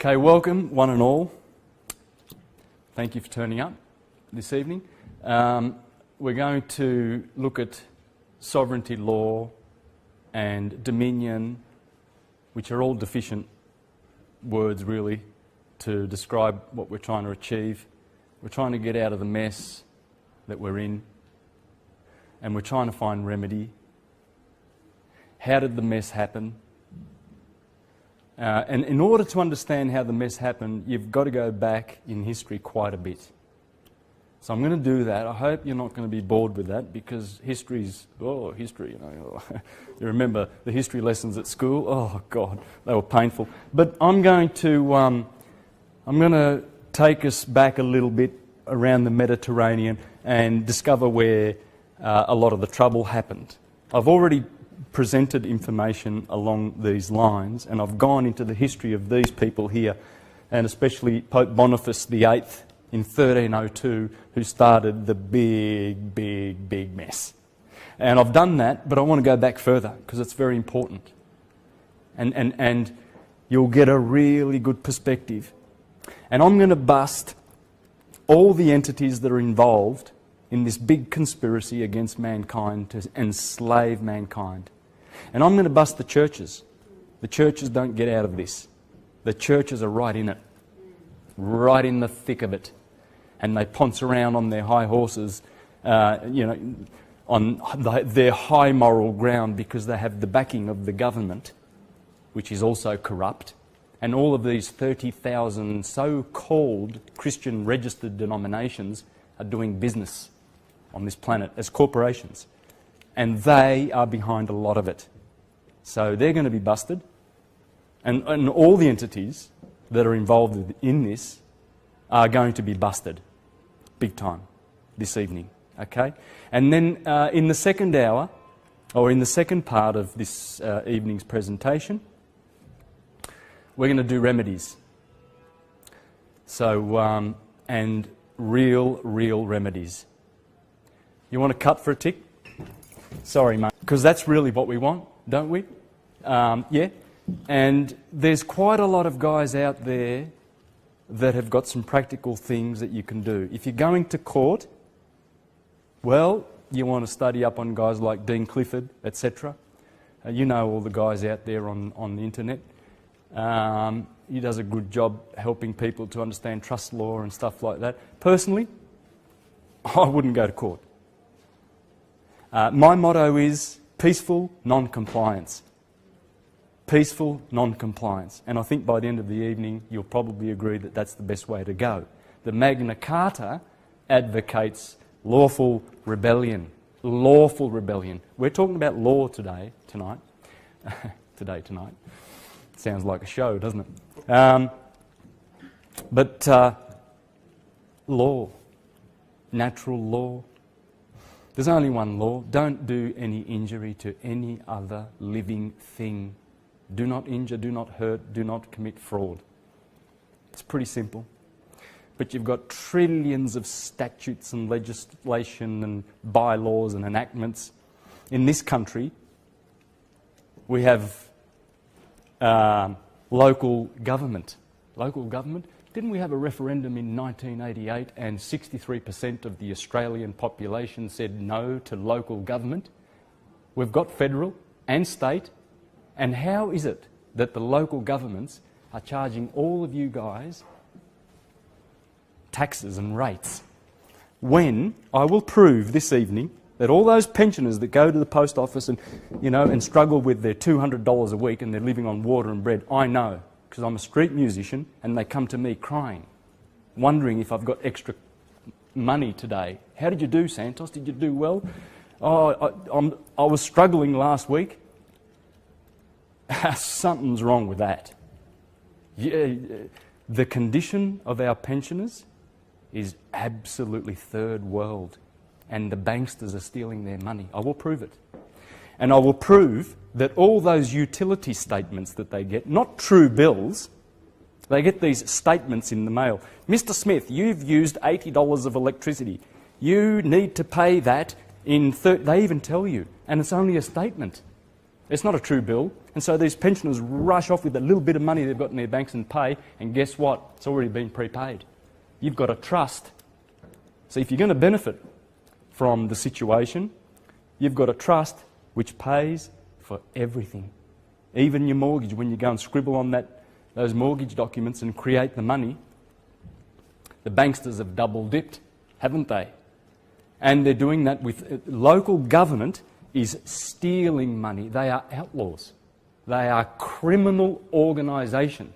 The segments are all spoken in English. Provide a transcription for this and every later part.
Okay, welcome one and all. Thank you for turning up this evening. We're going to look at sovereignty law and dominion, which are all deficient words really to describe what we're trying to achieve. We're trying to get out of the mess that we're in, and we're trying to find remedy. How did the mess happen? And in order to understand how the mess happened, you've got to go back in history quite a bit. So I'm going to do that. I hope you're not going to be bored with that, because history's, history, you know. You remember the history lessons at school? Oh, God, they were painful. But I'm going to take us back a little bit around the Mediterranean and discover where a lot of the trouble happened. I've already presented information along these lines, and I've gone into the history of these people here, and especially Pope Boniface VIII in 1302, who started the big mess. And I've done that, but I want to go back further because it's very important. And you'll get a really good perspective. And I'm going to bust all the entities that are involved in this big conspiracy against mankind to enslave mankind. And I'm going to bust the churches. The churches don't get out of this. The churches are right in it, right in the thick of it. And they ponce around on their high horses, on their high moral ground, because they have the backing of the government, which is also corrupt. And all of these 30,000 so-called Christian registered denominations are doing business on this planet as corporations. And they are behind a lot of it. So they're going to be busted. And all the entities that are involved in this are going to be busted big time this evening. Okay? And then in the second hour, or in the second part of this evening's presentation, we're going to do remedies. So, and real remedies. You want to cut for a tick? Sorry, mate. Because that's really what we want, don't we? Yeah. And there's quite a lot of guys out there that have got some practical things that you can do. If you're going to court, well, you want to study up on guys like Dean Clifford, etc. You know all the guys out there on the internet. He does a good job helping people to understand trust law and stuff like that. Personally, I wouldn't go to court. My motto is peaceful non-compliance. Peaceful non-compliance. And I think by the end of the evening, you'll probably agree that that's the best way to go. The Magna Carta advocates lawful rebellion. Lawful rebellion. We're talking about law tonight. Tonight. Sounds like a show, doesn't it? But law. Natural law. There's only one law. Don't do any injury to any other living thing. Do not injure, do not hurt, do not commit fraud. It's pretty simple. But you've got trillions of statutes and legislation and bylaws and enactments. In this country, we have local government. Local government? Didn't we have a referendum in 1988 and 63% of the Australian population said no to local government? We've got federal and state. And how is it that the local governments are charging all of you guys taxes and rates, when I will prove this evening that all those pensioners that go to the post office and struggle with their $200 a week and they're living on water and bread, I know, because I'm a street musician, and they come to me crying, wondering if I've got extra money today. How did you do, Santos? Did you do well? Oh, I was struggling last week. Something's wrong with that. Yeah, the condition of our pensioners is absolutely third world, and the banksters are stealing their money. I will prove it. And I will prove that all those utility statements that they get, not true bills, they get these statements in the mail. Mr. Smith, you've used $80 of electricity. You need to pay that in they even tell you, and it's only a statement. It's not a true bill. And so these pensioners rush off with a little bit of money they've got in their banks and pay, and guess what? It's already been prepaid. You've got a trust. So if you're going to benefit from the situation, you've got a trust which pays for everything. Even your mortgage, when you go and scribble on those mortgage documents and create the money, the banksters have double-dipped, haven't they? And they're doing that with local government is stealing money. They are outlaws. They are criminal organisations.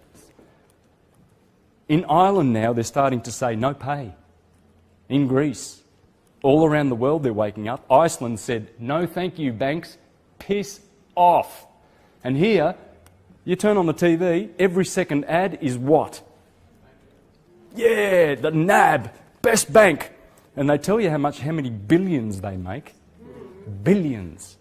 In Ireland now, they're starting to say no pay. In Greece, all around the world they're waking up. Iceland said, no thank you, banks, piss off. And here, you turn on the TV, every second ad is what? Yeah, the NAB, best bank. And they tell you how many billions they make. Billions.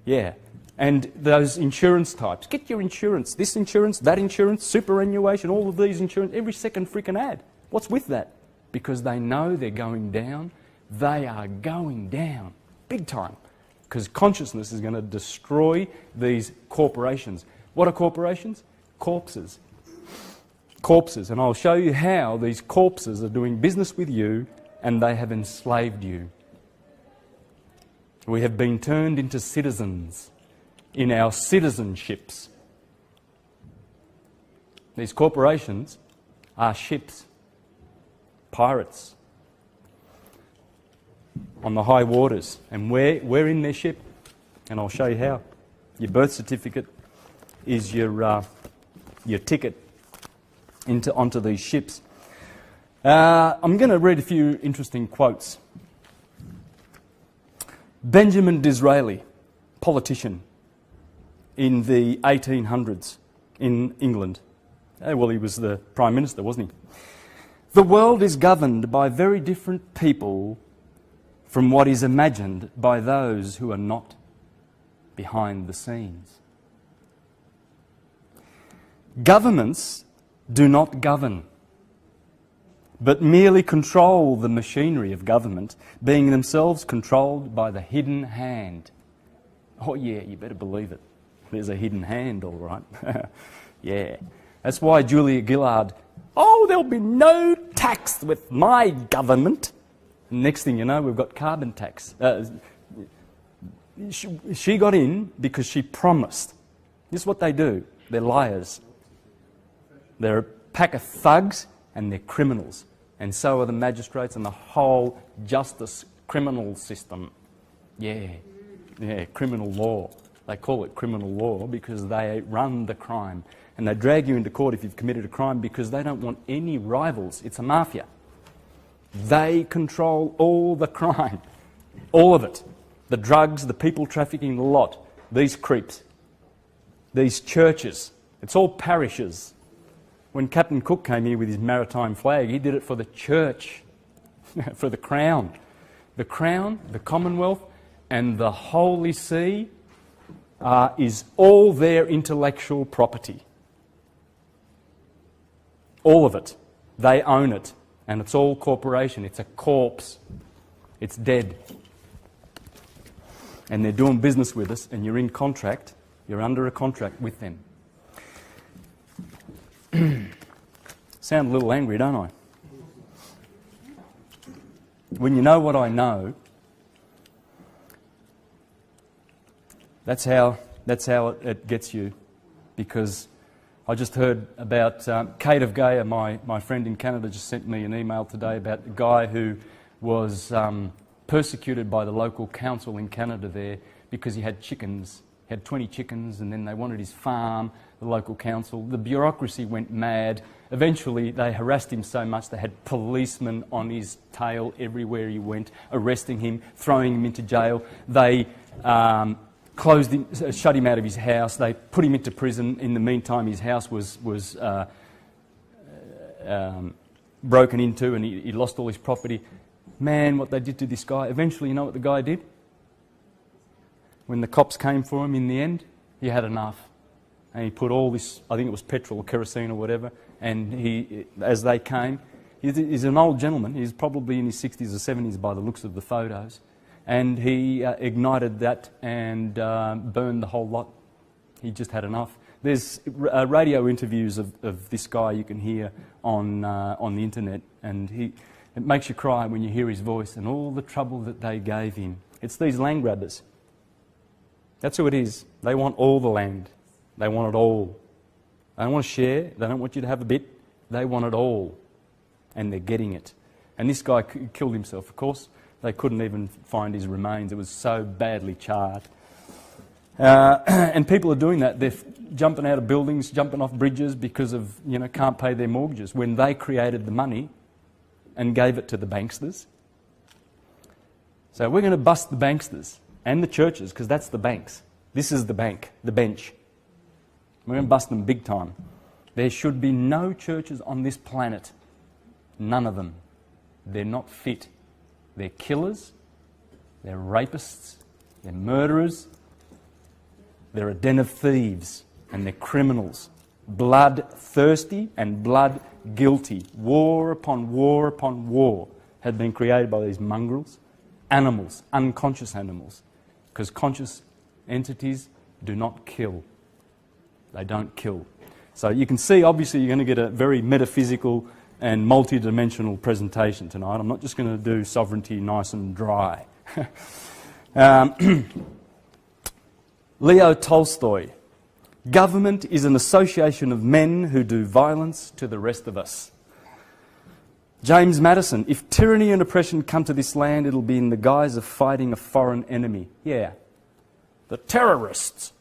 Yeah. And those insurance types. Get your insurance. This insurance, that insurance, superannuation, all of these insurance, every second freaking ad. What's with that? Because they know they're going down. They are going down. Big time. Because consciousness is going to destroy these corporations. What are corporations? Corpses. Corpses. And I'll show you how these corpses are doing business with you and they have enslaved you. We have been turned into citizens in our citizenships. These corporations are ships, pirates on the high waters. And we're in their ship. And I'll show you how. Your birth certificate is your ticket onto these ships. I'm going to read a few interesting quotes. Benjamin Disraeli, politician in the 1800s in England. Well, he was the Prime Minister, wasn't he? The world is governed by very different people from what is imagined by those who are not behind the scenes. Governments do not govern, but merely control the machinery of government, being themselves controlled by the hidden hand. Oh yeah, you better believe it. There's a hidden hand, all right. Yeah. That's why Julia Gillard, oh, there'll be no tax with my government. Next thing you know, we've got carbon tax. She got in because she promised. This is what they do. They're liars. They're a pack of thugs and they're criminals. And so are the magistrates and the whole justice criminal system. Yeah, criminal law. They call it criminal law because they run the crime. And they drag you into court if you've committed a crime because they don't want any rivals. It's a mafia. They control all the crime. All of it. The drugs, the people trafficking, the lot. These creeps. These churches. It's all parishes. When Captain Cook came here with his maritime flag, he did it for the church, for the crown. The crown, the Commonwealth, and the Holy See is all their intellectual property. All of it. They own it. And it's all corporation. It's a corpse. It's dead. And they're doing business with us, and you're in contract. You're under a contract with them. Sound a little angry, don't I? When you know what I know, that's how it gets you. Because I just heard about Kate of Gaia, my friend in Canada, just sent me an email today about a guy who was persecuted by the local council in Canada there because he had chickens. He had 20 chickens and then they wanted his farm, the local council. The bureaucracy went mad. Eventually they harassed him so much they had policemen on his tail everywhere he went, arresting him, throwing him into jail. They closed him, shut him out of his house. They put him into prison. In the meantime, his house was broken into and he lost all his property. Man, what they did to this guy. Eventually, you know what the guy did? When the cops came for him in the end, he had enough. And he put all this, I think it was petrol or kerosene or whatever, and he, as they came, he's an old gentleman. He's probably in his 60s or 70s by the looks of the photos. and he ignited that and burned the whole lot. He just had enough. There's radio interviews of this guy you can hear on the internet, and it makes you cry when you hear his voice and all the trouble that they gave him. It's these land grabbers. That's who it is. They want all the land. They want it all. They don't want to share. They don't want you to have a bit. They want it all. And they're getting it. And this guy killed himself, of course. They couldn't even find his remains. It was so badly charred. And people are doing that. They're jumping out of buildings, jumping off bridges because of, can't pay their mortgages when they created the money and gave it to the banksters. So we're going to bust the banksters and the churches, because that's the banks. This is the bank, the bench. We're going to bust them big time. There should be no churches on this planet. None of them. They're not fit. They're killers. They're rapists. They're murderers. They're a den of thieves. And they're criminals. Bloodthirsty and blood guilty. War upon war upon war had been created by these mongrels. Animals, unconscious animals. Because conscious entities do not kill. They don't kill. So you can see, obviously, you're going to get a very metaphysical and multi-dimensional presentation tonight. I'm not just going to do sovereignty nice and dry. Leo Tolstoy. Government is an association of men who do violence to the rest of us. James Madison. If tyranny and oppression come to this land, it'll be in the guise of fighting a foreign enemy. Yeah. The terrorists.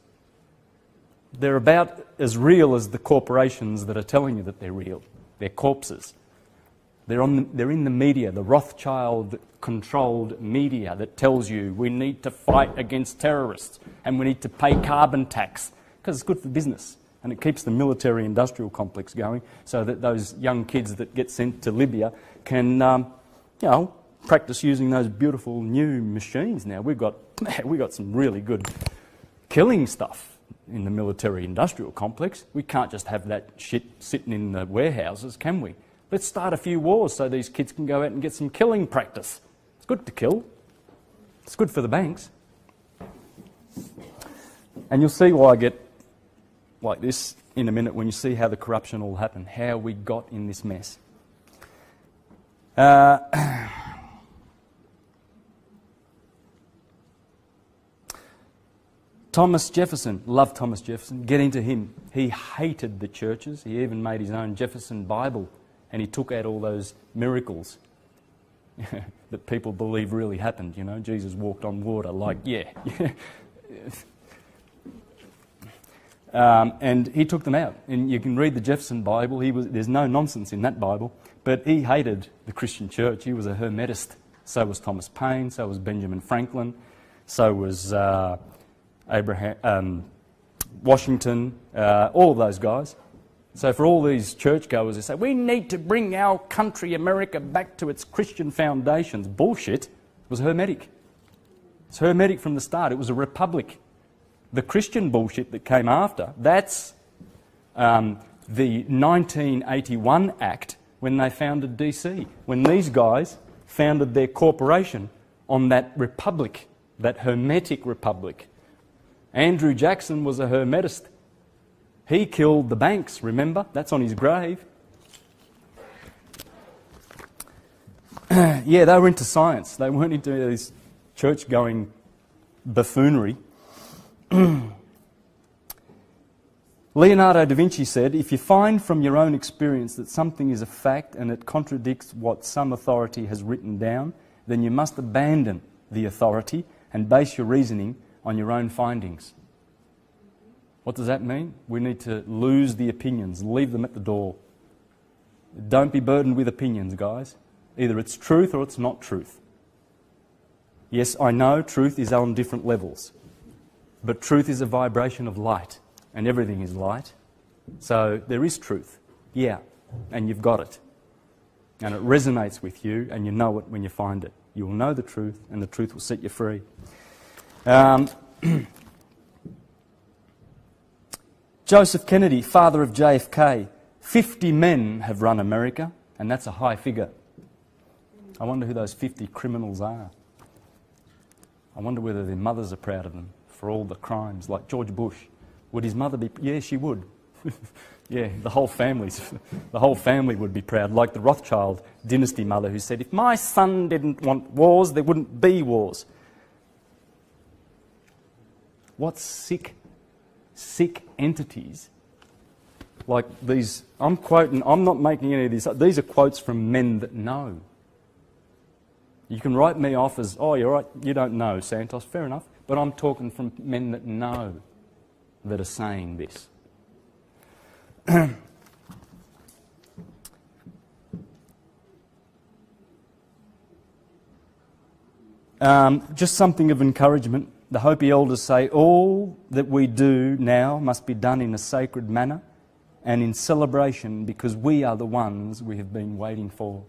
They're about as real as the corporations that are telling you that they're real. They're corpses. They're in the media, the Rothschild-controlled media that tells you we need to fight against terrorists and we need to pay carbon tax because it's good for business and it keeps the military-industrial complex going so that those young kids that get sent to Libya can, practice using those beautiful new machines now. We've got some really good killing stuff in the military-industrial complex. We can't just have that shit sitting in the warehouses, can we? Let's start a few wars so these kids can go out and get some killing practice. It's good to kill. It's good for the banks. And you'll see why I get like this in a minute when you see how the corruption all happened, how we got in this mess. Thomas Jefferson, love Thomas Jefferson, get into him. He hated the churches. He even made his own Jefferson Bible and he took out all those miracles that people believe really happened. Jesus walked on water, and he took them out. And you can read the Jefferson Bible. There's no nonsense in that Bible. But he hated the Christian church. He was a Hermetist. So was Thomas Paine. So was Benjamin Franklin. So was Washington. All of those guys. So for all these churchgoers, they say, we need to bring our country, America, back to its Christian foundations. Bullshit. It was Hermetic. It's Hermetic from the start. It was a republic. The Christian bullshit that came after, that's the 1981 Act when they founded DC. When these guys founded their corporation on that republic, that Hermetic republic. Andrew Jackson was a Hermetist. He killed the banks, remember? That's on his grave. Yeah, they were into science. They weren't into this church-going buffoonery. Leonardo da Vinci said, if you find from your own experience that something is a fact and it contradicts what some authority has written down, then you must abandon the authority and base your reasoning on your own findings. What does that mean? We need to lose the opinions, leave them at the door. Don't be burdened with opinions, guys. Either it's truth or it's not truth. Yes, I know truth is on different levels, but truth is a vibration of light, and everything is light. So there is truth, yeah, and you've got it. And it resonates with you, and you know it when you find it. You will know the truth, and the truth will set you free. Joseph Kennedy, father of JFK, 50 men have run America, and that's a high figure. I wonder who those 50 criminals are. I wonder whether their mothers are proud of them for all the crimes, like George Bush. Would his mother be? Yeah, she would. Yeah, the whole family would be proud, like the Rothschild dynasty mother who said, if my son didn't want wars, there wouldn't be wars. What sick entities like these. I'm quoting, I'm not making any of these are quotes from men that know. You can write me off as, oh, you're right, you don't know, Santos, fair enough, but I'm talking from men that know that are saying this. Just something of encouragement. The Hopi elders say all that we do now must be done in a sacred manner and in celebration because we are the ones we have been waiting for.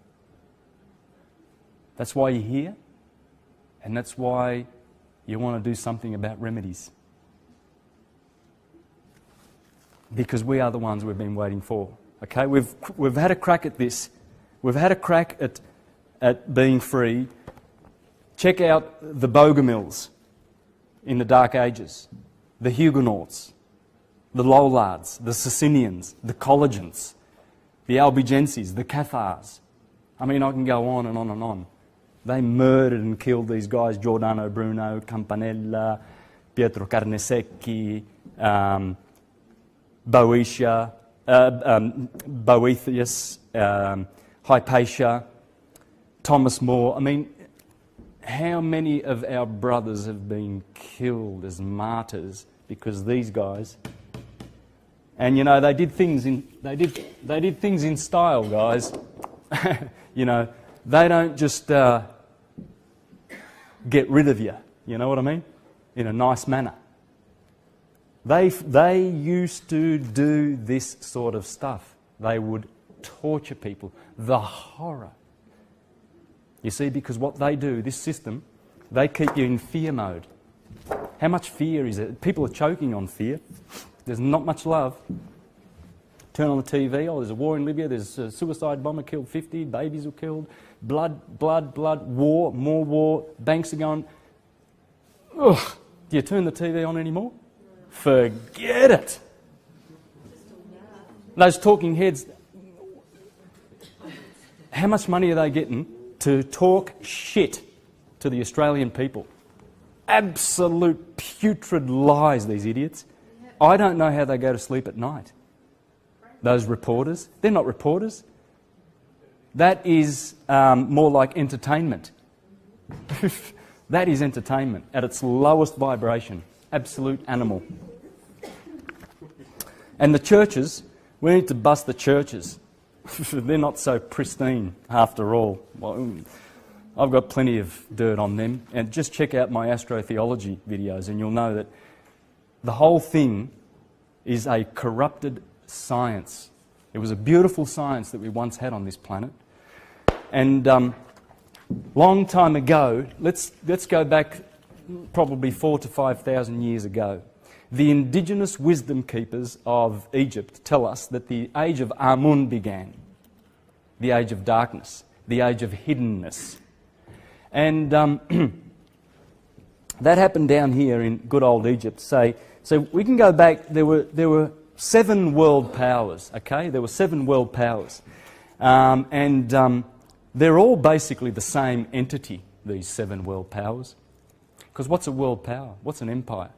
That's why you're here, and that's why you want to do something about remedies. Because we are the ones we've been waiting for. Okay, we've had a crack at this. We've had a crack at being free. Check out the Bogomils in the Dark Ages, the Huguenots, the Lollards, the Socinians, the Collegians, the Albigenses, the Cathars. I mean, I can go on and on and on. They murdered and killed these guys, Giordano Bruno, Campanella, Pietro Carnesecchi, Boeotia, Boethius, Hypatia, Thomas More. I mean, how many of our brothers have been killed as martyrs because these guys? And you know, they did things in style, guys. You know, they don't just get rid of you. You know what I mean? In a nice manner. They used to do this sort of stuff. They would torture people. The horror. You see, because what they do, this system, they keep you in fear mode. How much fear is it? People are choking on fear. There's not much love. Turn on the TV, oh, there's a war in Libya, there's a suicide bomber killed 50, babies were killed, blood, war, more war, banks are going. Ugh. Do you turn the TV on anymore? Forget it. Those talking heads, how much money are they getting to talk shit to the Australian people? Absolute putrid lies, these idiots. I don't know how they go to sleep at night. Those reporters, they're not reporters. That is more like entertainment. That is entertainment at its lowest vibration. Absolute animal. And the churches, we need to bust the churches. They're not so pristine after all. Well, I've got plenty of dirt on them. And just check out my astrotheology videos and you'll know that the whole thing is a corrupted science. It was a beautiful science that we once had on this planet. And long time ago, let's go back probably 4,000 to 5,000 years ago. The indigenous wisdom keepers of Egypt tell us that the age of Amun began, the age of darkness, the age of hiddenness. And that happened down here in good old Egypt. So we can go back, there were 7 world powers, okay? There were 7 world powers. They're all basically the same entity, these 7 world powers. Because what's a world power? What's an empire?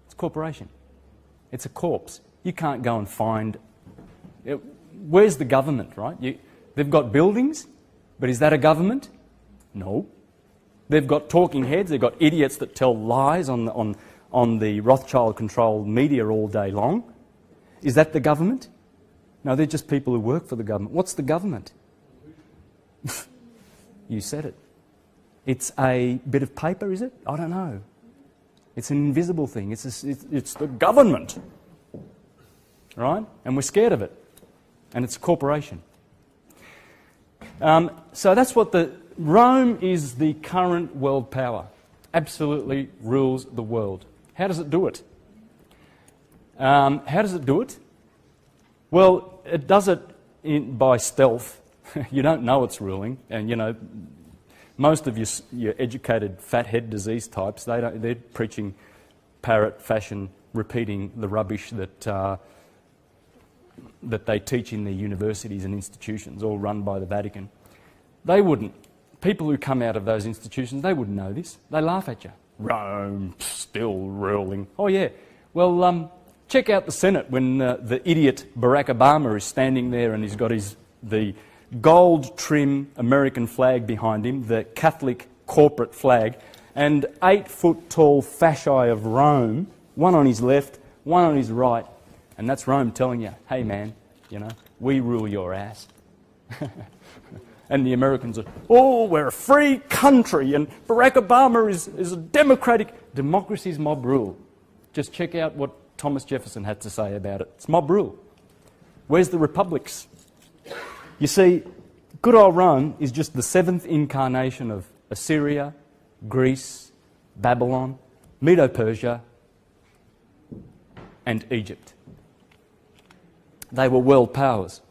It's a corporation. It's a corpse. You can't go and find... Where's the government, right? They've got buildings, but is that a government? No. They've got talking heads, they've got idiots that tell lies on the Rothschild-controlled media all day long. Is that the government? No, they're just people who work for the government. What's the government? You said it. It's a bit of paper, is it? I don't know. It's an invisible thing. It's the government, right? And we're scared of it. And it's a corporation. So that's what Rome is the current world power. Absolutely rules the world. How does it do it? How does it do it? Well, it does it by stealth. You don't know it's ruling, and you know, Most of your educated fathead disease types, they're preaching parrot fashion, repeating the rubbish that they teach in their universities and institutions, all run by the Vatican. They wouldn't. People who come out of those institutions, they wouldn't know this. They laugh at you. Rome, still ruling. Oh yeah. Well, check out the Senate when the idiot Barack Obama is standing there and he's got the gold trim American flag behind him, the Catholic corporate flag, and 8-foot tall fasci of Rome, one on his left, one on his right, and that's Rome telling you, hey man, you know, we rule your ass. And the Americans are, oh, we're a free country and Barack Obama is a democratic. Democracy is mob rule. Just check out what Thomas Jefferson had to say about it. It's mob rule. Where's the republics? You see, good old Rome is just the 7th incarnation of Assyria, Greece, Babylon, Medo-Persia, and Egypt. They were world powers.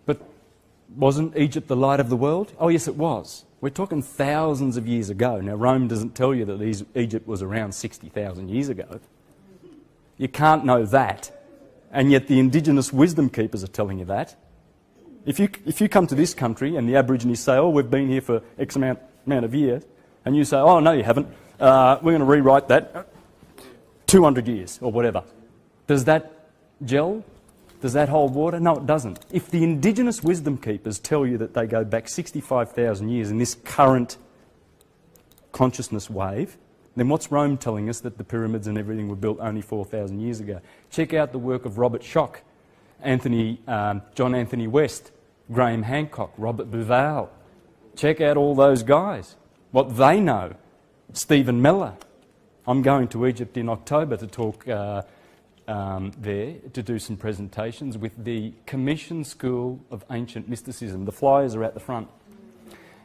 But wasn't Egypt the light of the world? Oh yes, it was. We're talking thousands of years ago. Now Rome doesn't tell you that Egypt was around 60,000 years ago. You can't know that. And yet the indigenous wisdom keepers are telling you that. If you come to this country and the Aborigines say, oh, we've been here for X amount of years, and you say, oh, no, you haven't, we're going to rewrite that 200 years or whatever. Does that gel? Does that hold water? No, it doesn't. If the indigenous wisdom keepers tell you that they go back 65,000 years in this current consciousness wave, then what's Rome telling us that the pyramids and everything were built only 4,000 years ago? Check out the work of Robert Schoch, John Anthony West, Graham Hancock, Robert Bauval. Check out all those guys, what they know. Stephen Meller. I'm going to Egypt in October to talk there, to do some presentations with the Commission School of Ancient Mysticism. The flyers are at the front.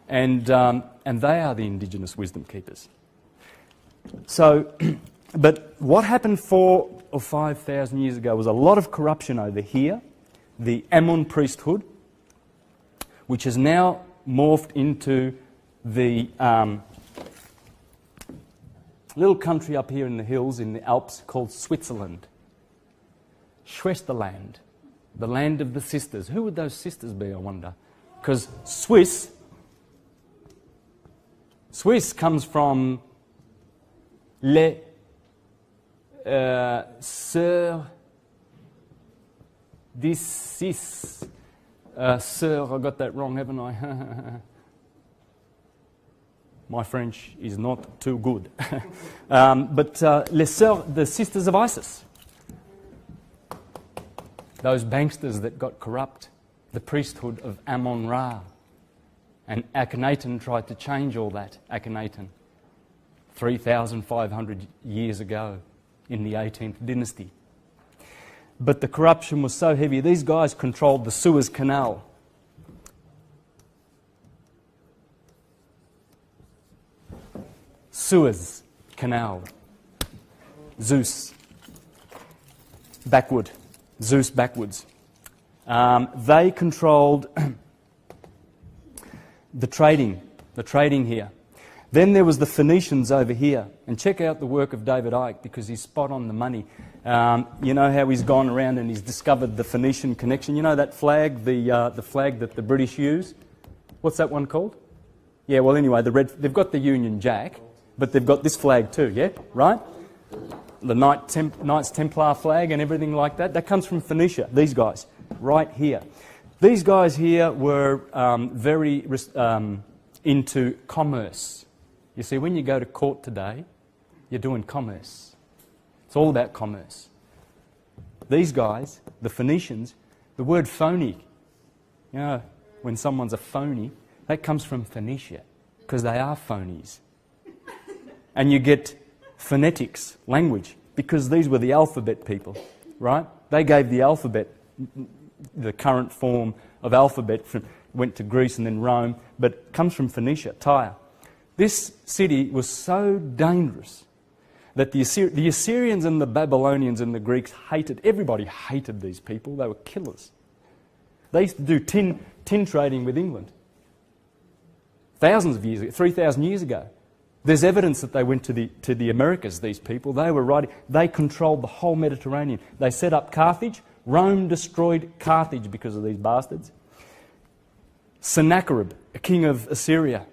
And they are the indigenous wisdom keepers. So, but what happened 4,000 or 5,000 years ago was a lot of corruption over here, the Amun priesthood, which has now morphed into the little country up here in the hills in the Alps called Switzerland. Schwesterland, the land of the sisters. Who would those sisters be, I wonder? Because Swiss comes from les sœurs d'ici. Sœur, I got that wrong, haven't I? My French is not too good. But les sœurs, the sisters of Isis. Those banksters that got corrupt, the priesthood of Amun-Ra. And Akhenaten tried to change all that, Akhenaten, 3,500 years ago in the 18th dynasty. But the corruption was so heavy, these guys controlled the Suez Canal. Suez Canal. Zeus. Backward. Zeus backwards. They controlled the trading here. Then there was the Phoenicians over here. And check out the work of David Icke because he's spot on the money. You know how he's gone around and he's discovered the Phoenician connection. You know that flag, the flag that the British use? What's that one called? Yeah, well anyway, they've got the Union Jack, but they've got this flag too, yeah? Right? The Knights Templar flag and everything like that. That comes from Phoenicia, these guys, right here. These guys here were very into commerce. You see, when you go to court today, you're doing commerce. It's all about commerce. These guys, the Phoenicians, the word phony, you know, when someone's a phony, that comes from Phoenicia, because they are phonies. And you get phonetics, language, because these were the alphabet people, right? They gave the alphabet, the current form of alphabet, went to Greece and then Rome, but it comes from Phoenicia, Tyre. This city was so dangerous that the Assyrians and the Babylonians and the Greeks everybody hated these people. They were killers. They used to do tin trading with England. thousands of years ago, 3,000 years ago. There's evidence that they went to the Americas, these people. They were writing, they controlled the whole Mediterranean. They set up Carthage. Rome destroyed Carthage because of these bastards. Sennacherib, a king of Assyria,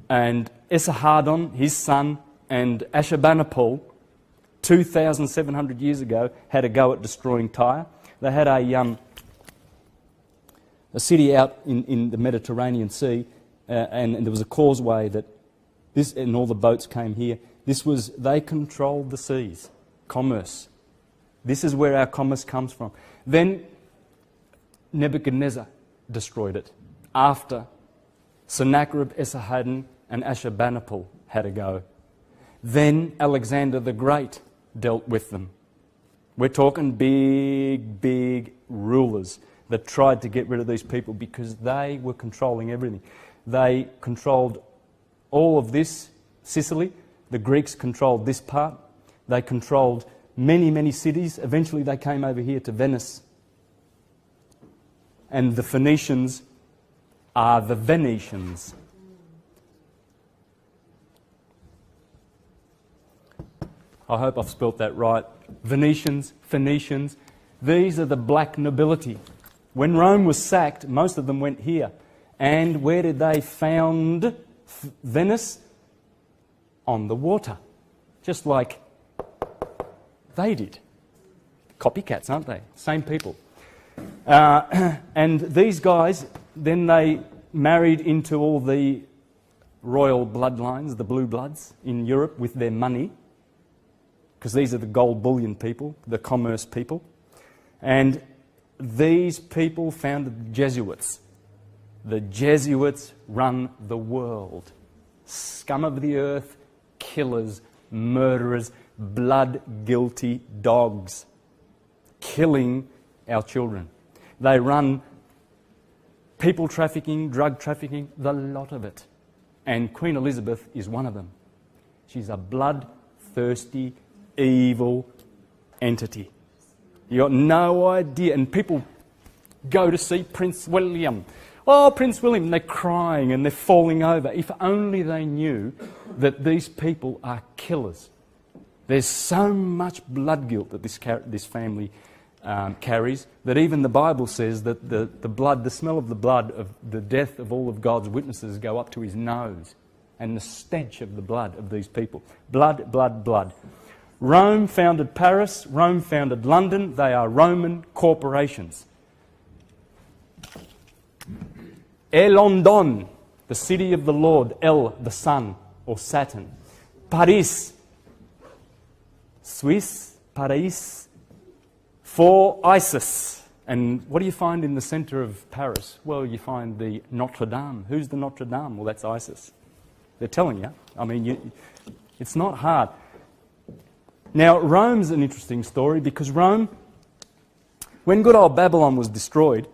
and Esarhaddon, his son, and Ashurbanipal, 2,700 years ago, had a go at destroying Tyre. They had a city out in the Mediterranean Sea, and there was a causeway that this, and all the boats came here. They controlled the seas, commerce. This is where our commerce comes from. Then Nebuchadnezzar destroyed it after Sennacherib, Esarhaddon, and Ashurbanipal had a go. Then Alexander the Great dealt with them. We're talking big, big rulers that tried to get rid of these people because they were controlling everything. They controlled all of this, Sicily. The Greeks controlled this part. They controlled many, many cities. Eventually they came over here to Venice. And the Phoenicians are the Venetians. I hope I've spelt that right. Venetians, Phoenicians, these are the black nobility. When Rome was sacked, most of them went here. And where did they found Venice? On the water. Just like they did. Copycats, aren't they? Same people. And these guys, then they married into all the royal bloodlines, the blue bloods in Europe with their money, because these are the gold bullion people, the commerce people. And these people founded the Jesuits. The Jesuits run the world. Scum of the earth, killers, murderers, blood-guilty dogs, killing our children. They run people trafficking, drug trafficking, the lot of it. And Queen Elizabeth is one of them. She's a bloodthirsty, evil entity. You got no idea. And people go to see Prince William. Oh, Prince William, they're crying and they're falling over. If only they knew that these people are killers. There's so much blood guilt that this family carries that even the Bible says that the smell of the blood of the death of all of God's witnesses go up to his nose, and the stench of the blood of these people. Blood, blood, blood. Rome founded Paris, Rome founded London. They are Roman corporations. London, the city of the Lord. El, the sun, or Saturn. Paris, Swiss, Paris, for Isis. And what do you find in the centre of Paris? Well, you find the Notre Dame. Who's the Notre Dame? Well, that's Isis. They're telling you. I mean, it's not hard. Now, Rome's an interesting story because Rome, when good old Babylon was destroyed,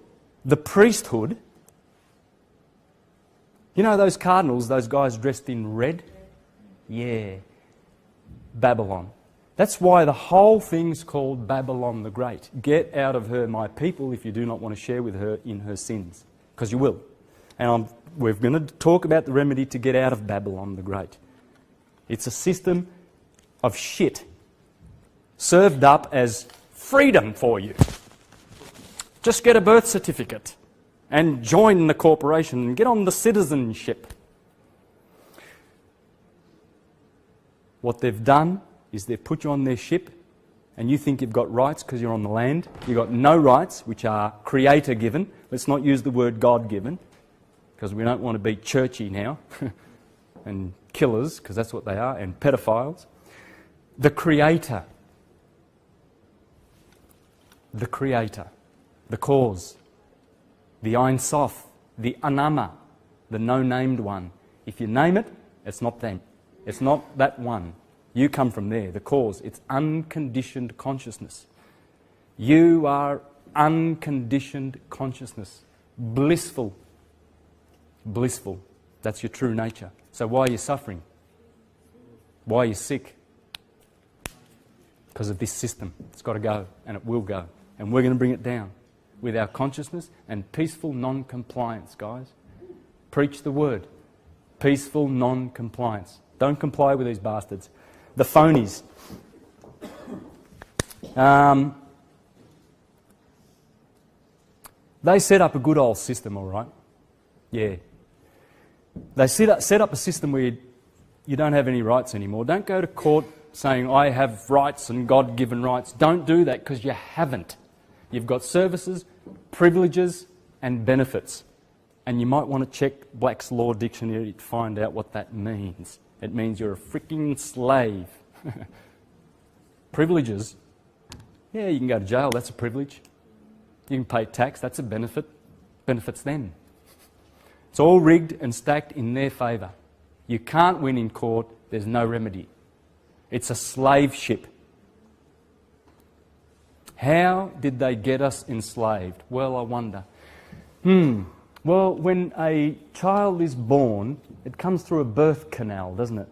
the priesthood, you know those cardinals, those guys dressed in red? Yeah, Babylon. That's why the whole thing's called Babylon the Great. Get out of her, my people, if you do not want to share with her in her sins. Because you will. And we're going to talk about the remedy to get out of Babylon the Great. It's a system of shit served up as freedom for you. Just get a birth certificate and join the corporation and get on the citizenship. What they've done is they've put you on their ship and you think you've got rights because you're on the land. You've got no rights, which are creator-given. Let's not use the word God-given because we don't want to be churchy now and killers, because that's what they are, and pedophiles. The creator, the cause, the Ein Sof, the Anama, the no-named one. If you name it, it's not them. It's not that one. You come from there, the cause. It's unconditioned consciousness. You are unconditioned consciousness. Blissful. Blissful. That's your true nature. So why are you suffering? Why are you sick? Because of this system. It's got to go, and it will go. And we're going to bring it down with our consciousness and peaceful non-compliance, guys. Preach the word. Peaceful non-compliance. Don't comply with these bastards. The phonies. They set up a good old system, all right? Yeah. They set up a system where you don't have any rights anymore. Don't go to court saying, I have rights and God-given rights. Don't do that, because you haven't. You've got services, privileges and benefits. And you might want to check Black's Law Dictionary to find out what that means. It means you're a freaking slave. Privileges. Yeah, you can go to jail, that's a privilege. You can pay tax, that's a benefit. Benefits them. It's all rigged and stacked in their favour. You can't win in court, there's no remedy. It's a slave ship. How did they get us enslaved? Well, I wonder. Well, when a child is born, it comes through a birth canal, doesn't it?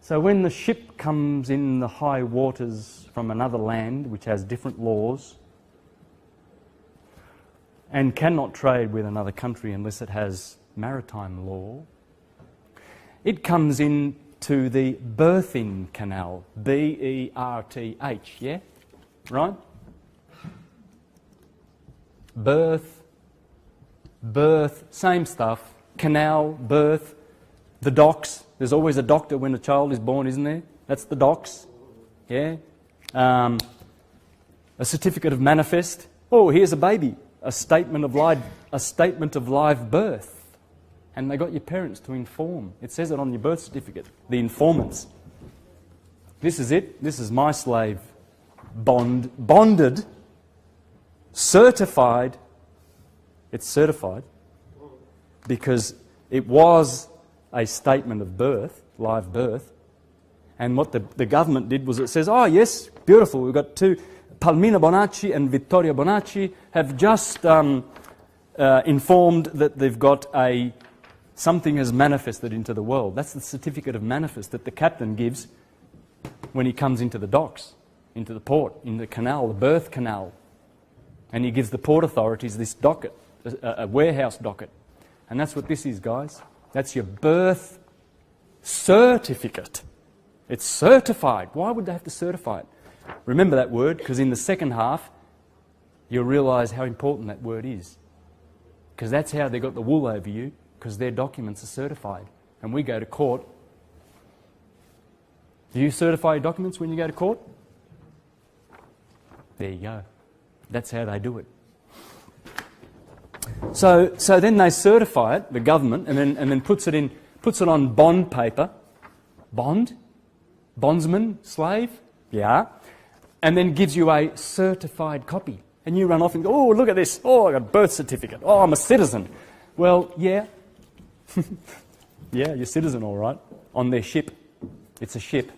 So when the ship comes in the high waters from another land, which has different laws, and cannot trade with another country unless it has maritime law, it comes into the birthing canal, B-E-R-T-H, yeah? Right? Birth, same stuff. Canal, birth, the docks. There's always a doctor when a child is born, isn't there? That's the docks. Yeah? A certificate of manifest. Oh, here's a baby. A statement of live birth. And they got your parents to inform. It says it on your birth certificate. The informants. This is it. This is my slave. Bonded. Certified. It's certified because it was a statement of birth, live birth. And what the government did was it says, oh yes, beautiful, we've got two, Palmina Bonacci and Vittoria Bonacci have just informed that they've got something has manifested into the world. That's the certificate of manifest that the captain gives when he comes into the docks, into the port, in the canal, the birth canal. And he gives the port authorities this docket, a warehouse docket. And that's what this is, guys. That's your birth certificate. It's certified. Why would they have to certify it? Remember that word, because in the second half, you'll realise how important that word is. Because that's how they got the wool over you, because their documents are certified. And we go to court. Do you certify your documents when you go to court? There you go. That's how they do it. So then they certify it, the government, and then puts it on bond paper. Bond? Bondsman? Slave? Yeah. And then gives you a certified copy. And you run off and go, oh, look at this. Oh, I got a birth certificate. Oh, I'm a citizen. Well, yeah. Yeah, you're a citizen, all right. On their ship. It's a ship.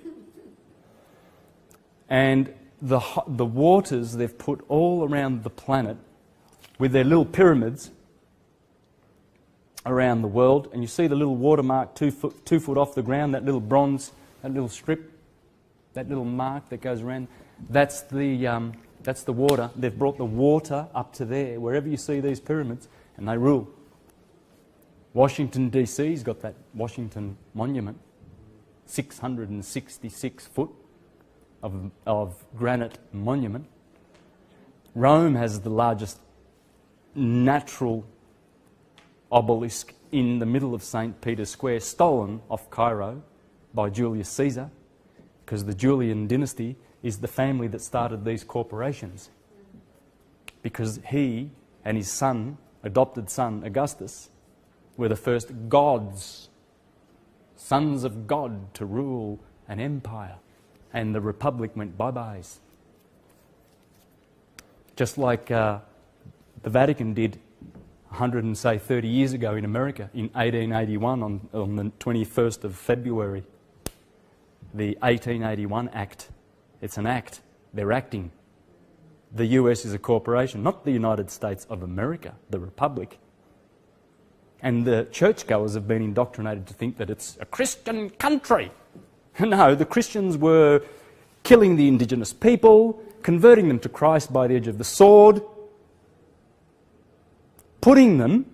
And the waters they've put all around the planet with their little pyramids around the world, and you see the little watermark 2 foot off the ground, that little bronze, that little strip, that little mark that goes around, that's the water. They've brought the water up to there, wherever you see these pyramids, and they rule. Washington DC's got that Washington Monument, 666 foot of granite monument. Rome has the largest natural obelisk in the middle of St. Peter's Square, stolen off Cairo by Julius Caesar, because the Julian dynasty is the family that started these corporations. Because he and his son, adopted son, Augustus, were the first gods, sons of God, to rule an empire. And the Republic went bye-byes. Just like the Vatican did 130 years ago in America, in 1881, on the 21st of February. The 1881 Act. It's an act. They're acting. The US is a corporation, not the United States of America, the Republic. And the churchgoers have been indoctrinated to think that it's a Christian country. No, the Christians were killing the indigenous people, converting them to Christ by the edge of the sword, putting them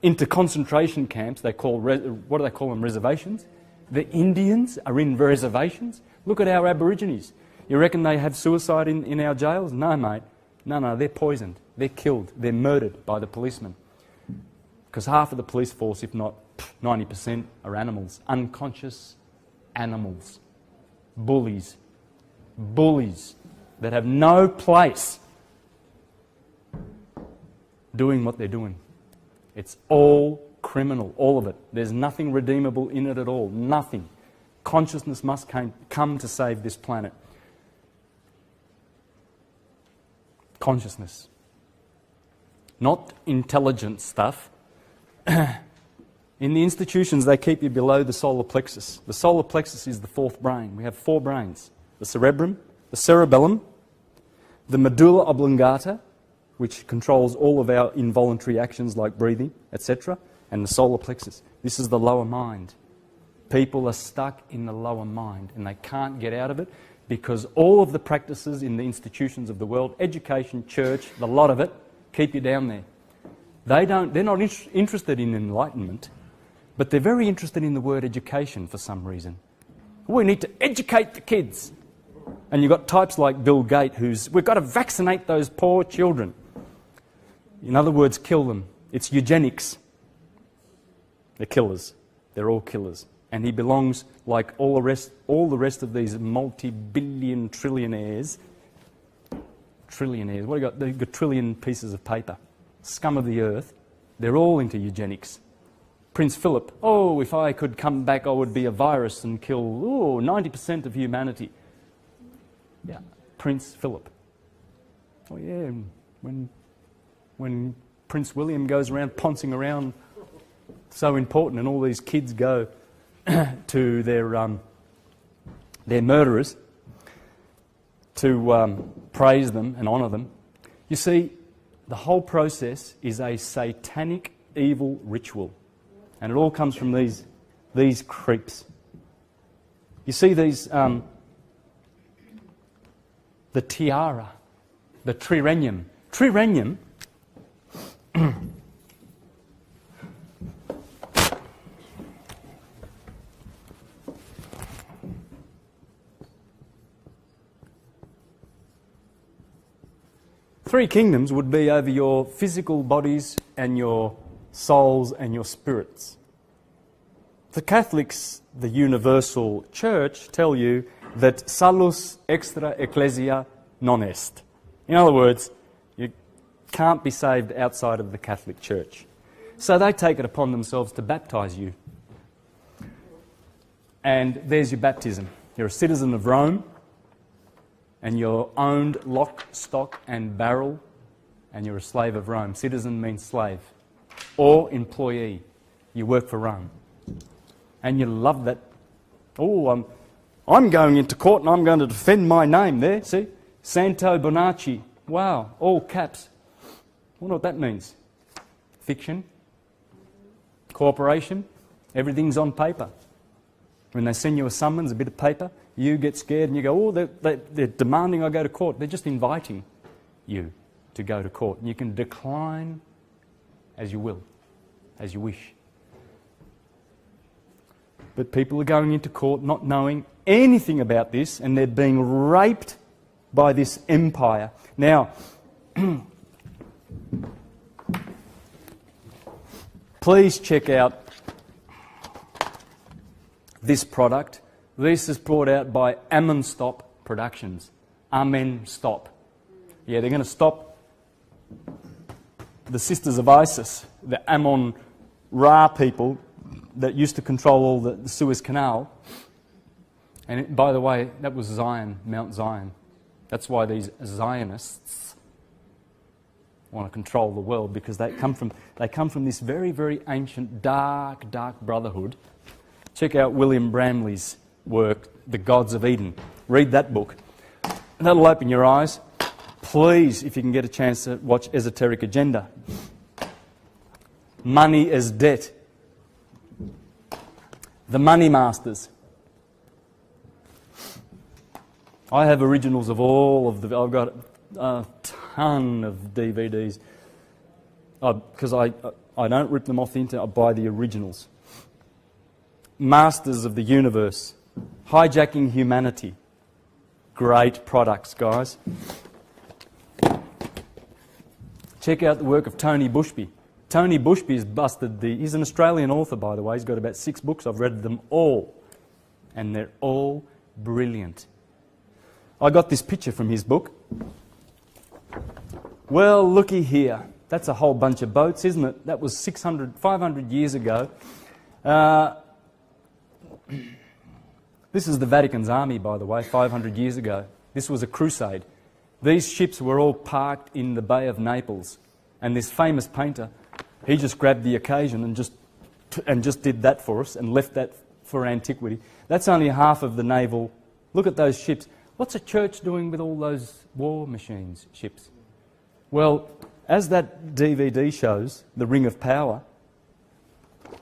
into concentration camps. They call, what do they call them, reservations? The Indians are in reservations. Look at our Aborigines. You reckon they have suicide in our jails? No, mate. No, they're poisoned. They're killed. They're murdered by the policemen. Because half of the police force, if not 90%, are animals. Unconscious animals. Bullies. Bullies that have no place doing what they're doing. It's all criminal, all of it. There's nothing redeemable in it at all. Nothing. Consciousness must come to save this planet. Consciousness. Not intelligent stuff. In the institutions, they keep you below the solar plexus. The solar plexus is the fourth brain. We have 4 brains. The cerebrum, the cerebellum, the medulla oblongata, which controls all of our involuntary actions like breathing, etc., and the solar plexus. This is the lower mind. People are stuck in the lower mind and they can't get out of it because all of the practices in the institutions of the world, education, church, the lot of it, keep you down there. They're not interested in enlightenment, but they're very interested in the word education for some reason. We need to educate the kids. And you've got types like Bill Gates we've got to vaccinate those poor children. In other words, kill them. It's eugenics. They're killers. They're all killers. And he belongs, like all the rest of these multi-billion trillionaires. Trillionaires. What do you got? They've got trillion pieces of paper. Scum of the earth. They're all into eugenics. Prince Philip. Oh, if I could come back, I would be a virus and kill 90% of humanity. Yeah, Prince Philip. Oh yeah, when Prince William goes around poncing around, so important, and all these kids go to their murderers to praise them and honour them. You see, the whole process is a satanic evil ritual, and it all comes from these creeps. You see these. The tiara, the trirenium. Trirenium three kingdoms would be over your physical bodies and your souls and your spirits. The Catholics, the universal church, tell you that salus extra ecclesia non est. In other words, you can't be saved outside of the Catholic Church. So they take it upon themselves to baptise you. And there's your baptism. You're a citizen of Rome, and you're owned lock, stock and barrel, and you're a slave of Rome. Citizen means slave. Or employee. You work for Rome. And you love that. Oh, I'm going into court and I'm going to defend my name there, see? Santos Bonacci. Wow, all caps. I wonder what that means. Fiction. Corporation. Everything's on paper. When they send you a summons, a bit of paper, you get scared and you go, oh, they're demanding I go to court. They're just inviting you to go to court. And you can decline as you will, as you wish. But people are going into court not knowing anything about this, and they're being raped by this empire. Now, please check out this product. This is brought out by Amen Stop Productions. Amen Stop. Yeah, they're going to stop the Sisters of Isis, the Ammon-Ra people that used to control all the Suez Canal. And by the way, that was Zion, Mount Zion. That's why these Zionists want to control the world, because they come from this very, very ancient, dark brotherhood. Check out William Bramley's work, The Gods of Eden. Read that book. That'll open your eyes. Please, if you can get a chance to watch Esoteric Agenda. Money as Debt. The Money Masters. I have originals of all of the... I've got a ton of DVDs. Because I don't rip them off the internet, I buy the originals. Masters of the Universe. Hijacking Humanity. Great products, guys. Check out the work of Tony Bushby. Tony Bushby has busted he's an Australian author, by the way. He's got about 6 books. I've read them all. And they're all brilliant. I got this picture from his book. Well, looky here. That's a whole bunch of boats, isn't it? That was 500 years ago. This is the Vatican's army, by the way, 500 years ago. This was a crusade. These ships were all parked in the Bay of Naples. And this famous painter, he just grabbed the occasion and just did that for us and left that for antiquity. That's only half of the naval. Look at those ships. What's a church doing with all those war machines, ships? Well, as that DVD shows, The Ring of Power,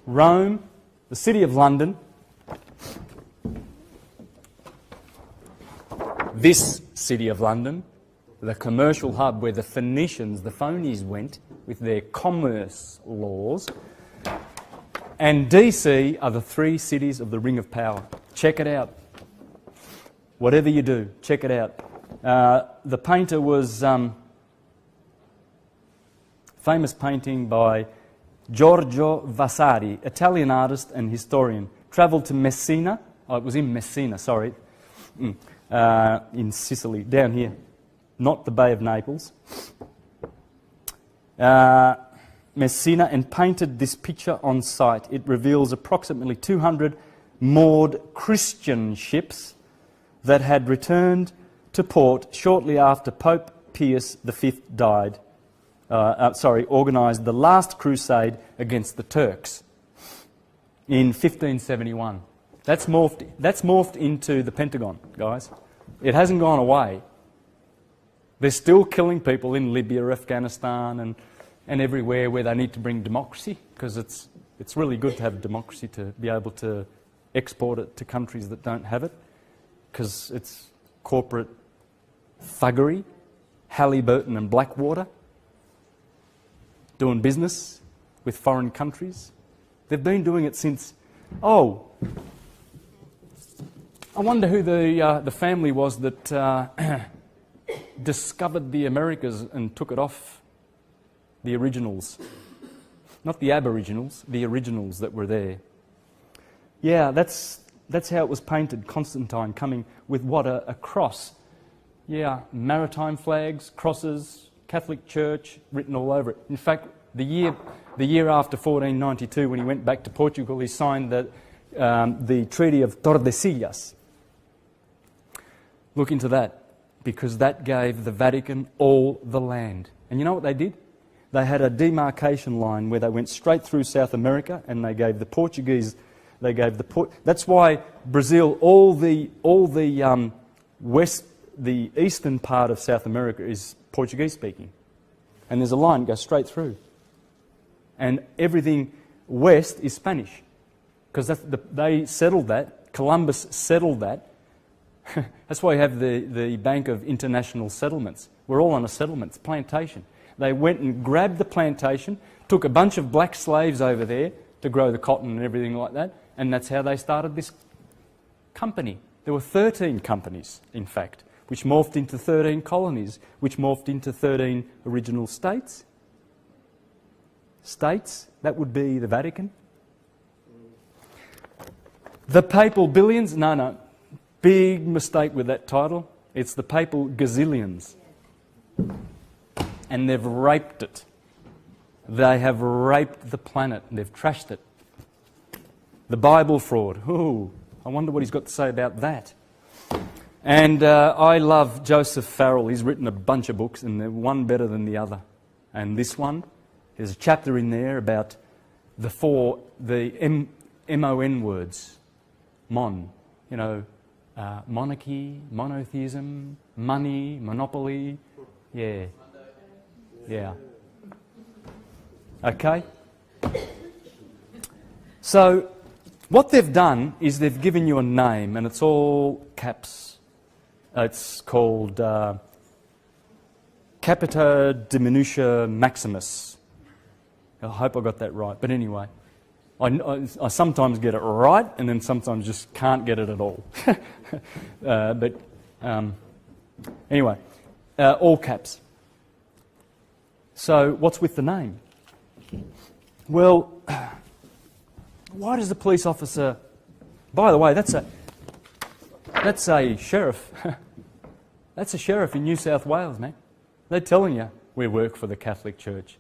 Rome, the city of London, this city of London, the commercial hub where the Phoenicians, the phonies, went with their commerce laws, and DC are the 3 cities of the Ring of Power. Check it out. Whatever you do, check it out. The painter was famous painting by Giorgio Vasari, Italian artist and historian. Travelled to Messina. Oh, it was in Messina, sorry. In Sicily, down here. Not the Bay of Naples. Messina, and painted this picture on site. It reveals approximately 200 moored Christian ships that had returned to port shortly after Pope Pius V died. Organised the last crusade against the Turks in 1571. That's morphed into the Pentagon, guys. It hasn't gone away. They're still killing people in Libya, Afghanistan, and everywhere where they need to bring democracy, because it's really good to have democracy, to be able to export it to countries that don't have it, because it's corporate thuggery, Halliburton and Blackwater, doing business with foreign countries. They've been doing it since, I wonder who the family was that discovered the Americas and took it off the originals. Not the Aboriginals, the originals that were there. Yeah, that's how it was painted, Constantine coming with what, a cross. Yeah, maritime flags, crosses, Catholic Church written all over it. In fact, the year after 1492, when he went back to Portugal, he signed the Treaty of Tordesillas. Look into that, because that gave the Vatican all the land. And you know what they did? They had a demarcation line where they went straight through South America, and they gave the Portuguese. That's why Brazil, all the eastern part of South America is Portuguese speaking, and there's a line that goes straight through, and everything west is Spanish, because they settled that. Columbus settled that. That's why you have the Bank of International Settlements. We're all on a settlement, it's plantation. They went and grabbed the plantation, took a bunch of black slaves over there to grow the cotton and everything like that, and that's how they started this company. There were 13 companies, in fact, which morphed into 13 colonies, which morphed into 13 original states. States, that would be the Vatican. The Papal Billions, no. Big mistake with that title. It's the Papal Gazillions. And they've raped it. They have raped the planet. They've trashed it. The Bible fraud. Ooh, I wonder what he's got to say about that. And I love Joseph Farrell. He's written a bunch of books, and they're one better than the other. And this one, there's a chapter in there about the M-O-N words. Monarchy, monotheism, money, monopoly. Yeah. Okay? So, what they've done is they've given you a name, and it's all caps. It's called Capita Diminutia Maximus. I hope I got that right. But anyway, I sometimes get it right and then sometimes just can't get it at all. Anyway, all caps. So what's with the name? Well, why does the police officer... By the way, that's a sheriff. That's a sheriff in New South Wales, man. They're telling you, we work for the Catholic Church.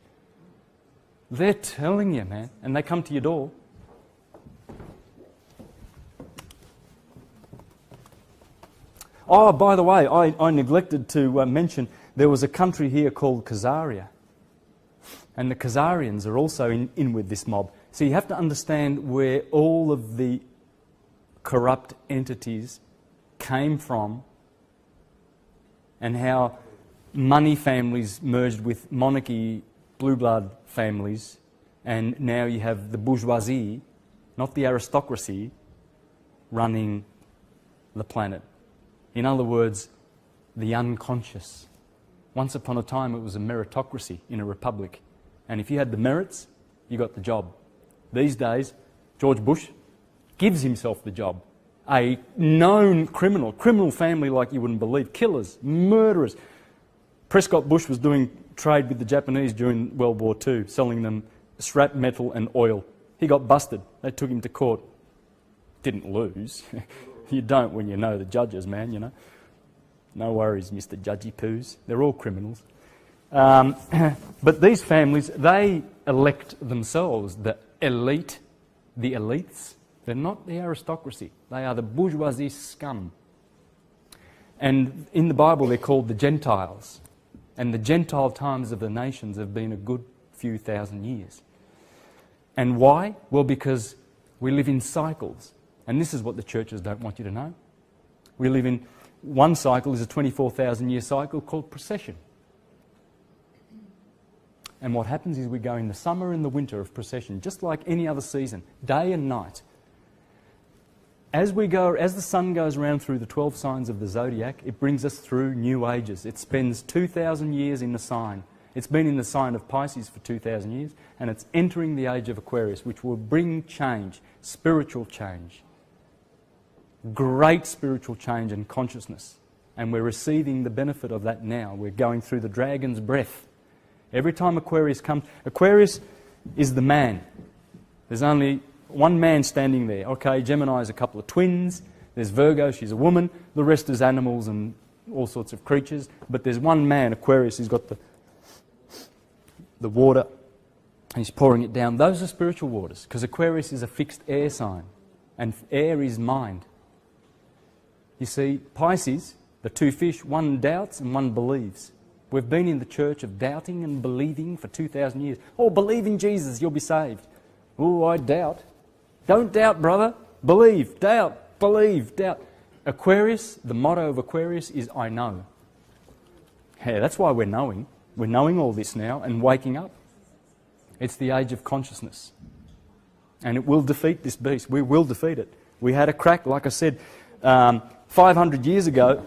They're telling you, man. And they come to your door. Oh, by the way, I neglected to mention there was a country here called Khazaria. And the Khazarians are also in with this mob. So you have to understand where all of the corrupt entities came from and how money families merged with monarchy, blue blood families, and now you have the bourgeoisie, not the aristocracy, running the planet. In other words, the unconscious. Once upon a time it was a meritocracy in a republic. And if you had the merits, you got the job. These days, George Bush gives himself the job. A known criminal family like you wouldn't believe. Killers, murderers. Prescott Bush was doing trade with the Japanese during World War II, selling them scrap metal and oil. He got busted. They took him to court. Didn't lose. You don't when you know the judges, man, you know. No worries, Mr. Judgy Poos. They're all criminals. But these families, they elect themselves the elite, the elites. They're not the aristocracy. They are the bourgeoisie scum. And in the Bible they're called the Gentiles. And the Gentile times of the nations have been a good few thousand years. And why? Well, because we live in cycles. And this is what the churches don't want you to know. We live in, one cycle is a 24,000 year cycle called procession. And what happens is we go in the summer and the winter of procession, just like any other season, day and night. As the sun goes around through the 12 signs of the zodiac, it brings us through new ages. It spends 2,000 years in the sign. It's been in the sign of Pisces for 2,000 years, and it's entering the age of Aquarius, which will bring change, spiritual change. Great spiritual change and consciousness. And we're receiving the benefit of that now. We're going through the dragon's breath. Every time Aquarius comes, Aquarius is the man. There's only one man standing there. Okay, Gemini is a couple of twins. There's Virgo, she's a woman. The rest is animals and all sorts of creatures. But there's one man, Aquarius, he's got the water, and he's pouring it down. Those are spiritual waters, because Aquarius is a fixed air sign, and air is mind. You see, Pisces, the two fish, one doubts and one believes. We've been in the church of doubting and believing for 2,000 years. Oh, believe in Jesus, you'll be saved. Oh, I doubt. Don't doubt, brother. Believe, doubt, believe, doubt. Aquarius, the motto of Aquarius is I know. Hey, that's why we're knowing. We're knowing all this now and waking up. It's the age of consciousness. And it will defeat this beast. We will defeat it. We had a crack, like I said, 500 years ago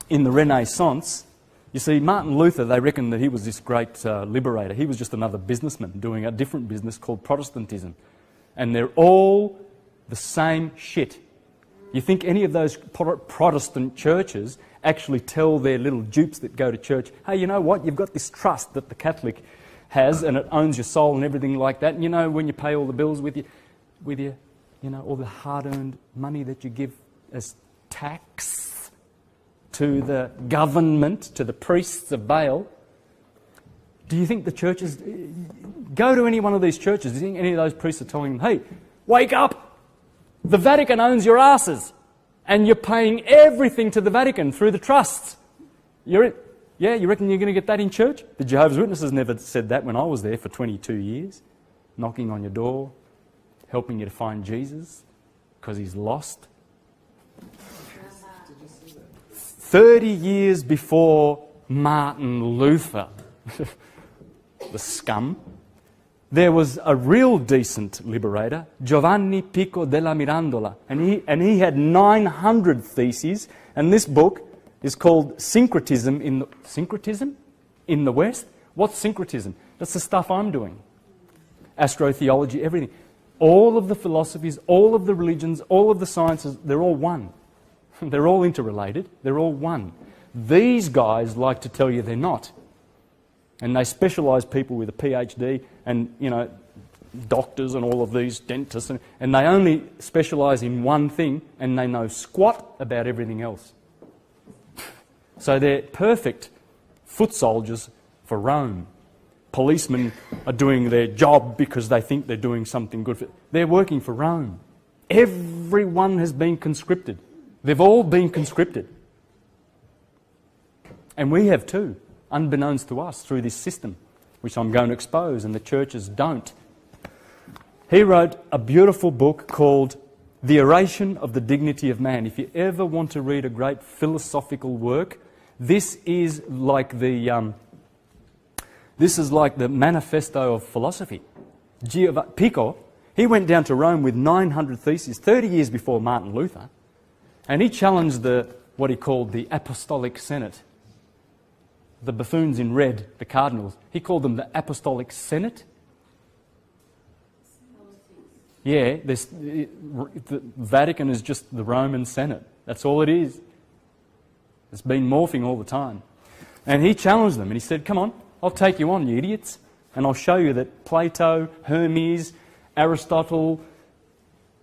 in the Renaissance. You see, Martin Luther, they reckon that he was this great liberator. He was just another businessman doing a different business called Protestantism. And they're all the same shit. You think any of those Protestant churches actually tell their little dupes that go to church, hey, you know what, you've got this trust that the Catholic has and it owns your soul and everything like that. And you know, when you pay all the bills with your, you know, all the hard-earned money that you give as tax to the government, to the priests of Baal, do you think the churches, go to any one of these churches, do you think any of those priests are telling them, hey, wake up, the Vatican owns your asses and you're paying everything to the Vatican through the trusts. You reckon you're going to get that in church? The Jehovah's Witnesses never said that when I was there for 22 years, knocking on your door, helping you to find Jesus because he's lost. 30 years before Martin Luther, the scum, there was a real decent liberator, Giovanni Pico della Mirandola, and he had 900 theses, and this book is called Syncretism in the West. What's syncretism? That's the stuff I'm doing. Astrotheology, everything. All of the philosophies, all of the religions, all of the sciences, they're all one. They're all interrelated. They're all one. These guys like to tell you they're not. And they specialise people with a PhD and, you know, doctors and all of these, dentists, and they only specialise in one thing and they know squat about everything else. So they're perfect foot soldiers for Rome. Policemen are doing their job because they think they're doing something good. They're working for Rome. Everyone has been conscripted. They've all been conscripted. And we have too, unbeknownst to us, through this system, which I'm going to expose, and the churches don't. He wrote a beautiful book called The Oration of the Dignity of Man. If you ever want to read a great philosophical work, this is like the manifesto of philosophy. Pico, he went down to Rome with 900 theses, 30 years before Martin Luther, and he challenged what he called the Apostolic Senate. The buffoons in red, the cardinals, he called them the Apostolic Senate. Yeah, the Vatican is just the Roman Senate. That's all it is. It's been morphing all the time. And he challenged them and he said, come on, I'll take you on, you idiots, and I'll show you that Plato, Hermes, Aristotle,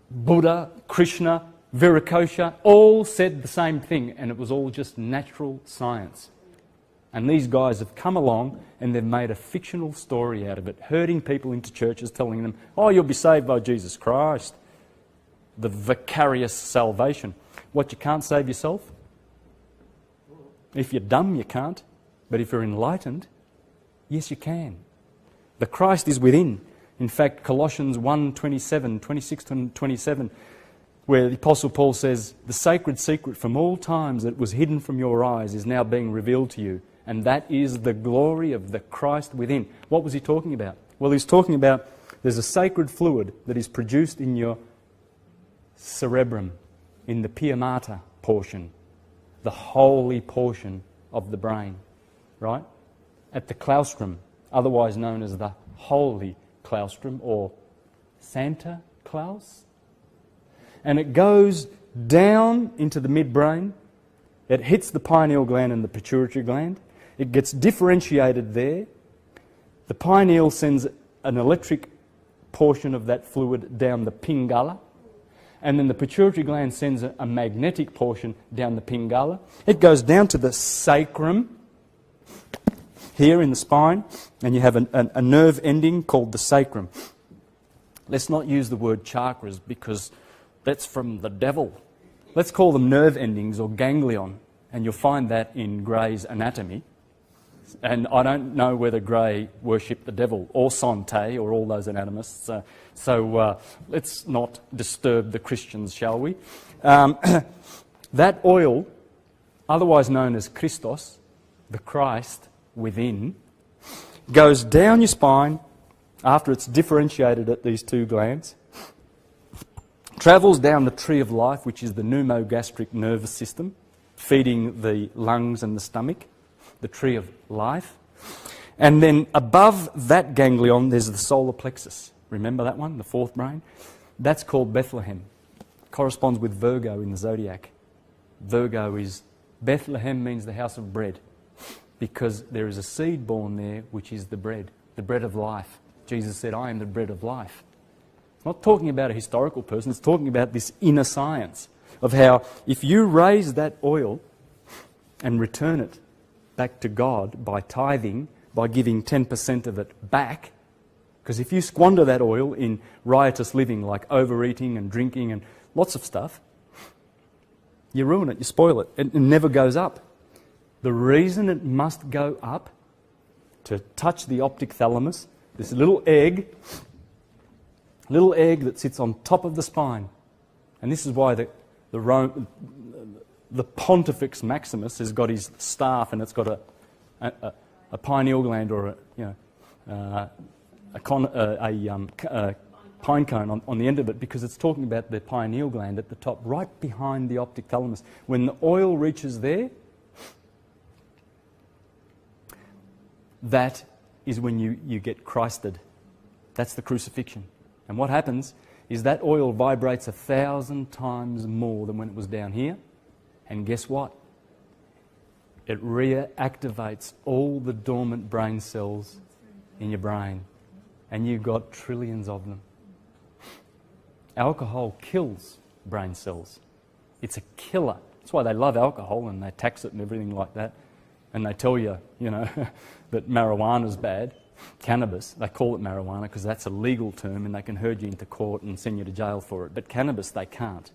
Buddha, Krishna, Viracocha all said the same thing, and it was all just natural science. And these guys have come along and they've made a fictional story out of it, herding people into churches, telling them, oh, you'll be saved by Jesus Christ. The vicarious salvation. What, you can't save yourself? If you're dumb, you can't. But if you're enlightened, yes, you can. The Christ is within. In fact, Colossians 1:27, 26 and 27, where the Apostle Paul says, the sacred secret from all times that was hidden from your eyes is now being revealed to you. And that is the glory of the Christ within. What was he talking about? Well, he's talking about there's a sacred fluid that is produced in your cerebrum, in the pia mater portion, the holy portion of the brain, right? At the claustrum, otherwise known as the holy claustrum or Santa Claus. And it goes down into the midbrain. It hits the pineal gland and the pituitary gland. It gets differentiated there. The pineal sends an electric portion of that fluid down the pingala. And then the pituitary gland sends a magnetic portion down the pingala. It goes down to the sacrum, here in the spine, and you have a nerve ending called the sacrum. Let's not use the word chakras because that's from the devil. Let's call them nerve endings or ganglion, and you'll find that in Gray's Anatomy. And I don't know whether Gray worshipped the devil or Sante or all those anatomists, so let's not disturb the Christians, shall we? That oil, otherwise known as Christos, the Christ within, goes down your spine after it's differentiated at these two glands, travels down the tree of life, which is the pneumogastric nervous system, feeding the lungs and the stomach, the tree of life. And then above that ganglion, there's the solar plexus. Remember that one, the fourth brain? That's called Bethlehem. Corresponds with Virgo in the zodiac. Bethlehem means the house of bread, because there is a seed born there, which is the bread of life. Jesus said, I am the bread of life. It's not talking about a historical person, it's talking about this inner science of how if you raise that oil and return it back to God by tithing, by giving 10% of it back, because if you squander that oil in riotous living like overeating and drinking and lots of stuff, you ruin it, you spoil it, it never goes up. The reason it must go up to touch the optic thalamus, this little egg that sits on top of the spine, and this is why the Pontifex Maximus has got his staff and it's got a pineal gland or a pine cone on the end of it, because it's talking about the pineal gland at the top, right behind the optic thalamus. When the oil reaches there, that is when you get Christed. That's the crucifixion. And what happens is that oil vibrates 1,000 times more than when it was down here. And guess what? It reactivates all the dormant brain cells in your brain. And you've got trillions of them. Alcohol kills brain cells. It's a killer. That's why they love alcohol and they tax it and everything like that. And they tell you, that marijuana's bad. Cannabis, they call it marijuana because that's a legal term and they can herd you into court and send you to jail for it. But cannabis, they can't.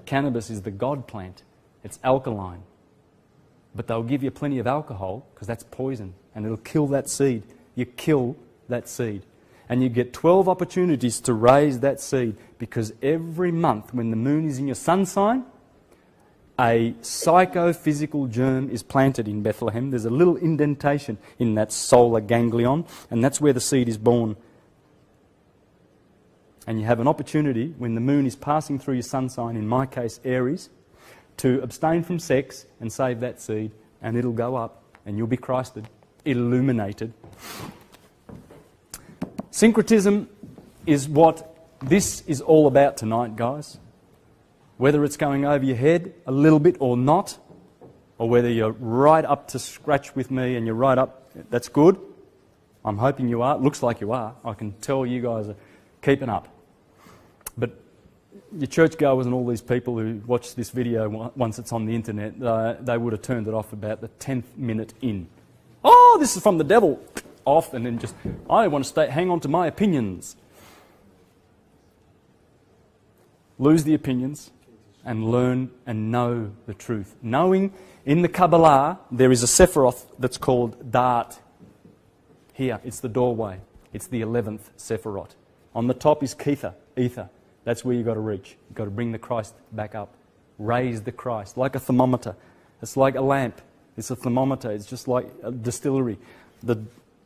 Cannabis is the God plant. It's alkaline. But they'll give you plenty of alcohol because that's poison and it'll kill that seed. You kill that seed. And you get 12 opportunities to raise that seed because every month when the moon is in your sun sign, a psychophysical germ is planted in Bethlehem. There's a little indentation in that solar ganglion, and that's where the seed is born. And you have an opportunity, when the moon is passing through your sun sign, in my case Aries, to abstain from sex and save that seed, and it'll go up, and you'll be Christed, illuminated. Syncretism is what this is all about tonight, guys. Whether it's going over your head a little bit or not, or whether you're right up to scratch with me and you're right up, that's good. I'm hoping you are. It looks like you are. I can tell you guys are keeping up. But your churchgoers and all these people who watch this video once it's on the internet, they would have turned it off about the 10th minute in. Oh, this is from the devil. Off, and then just, I want to hang on to my opinions. Lose the opinions and learn and know the truth. Knowing, in the Kabbalah, there is a Sephiroth that's called Da'at. Here, it's the doorway. It's the 11th Sephiroth. On the top is Kether, ether. That's where you've got to reach. You've got to bring the Christ back up. Raise the Christ, like a thermometer. It's like a lamp. It's a thermometer. It's just like a distillery.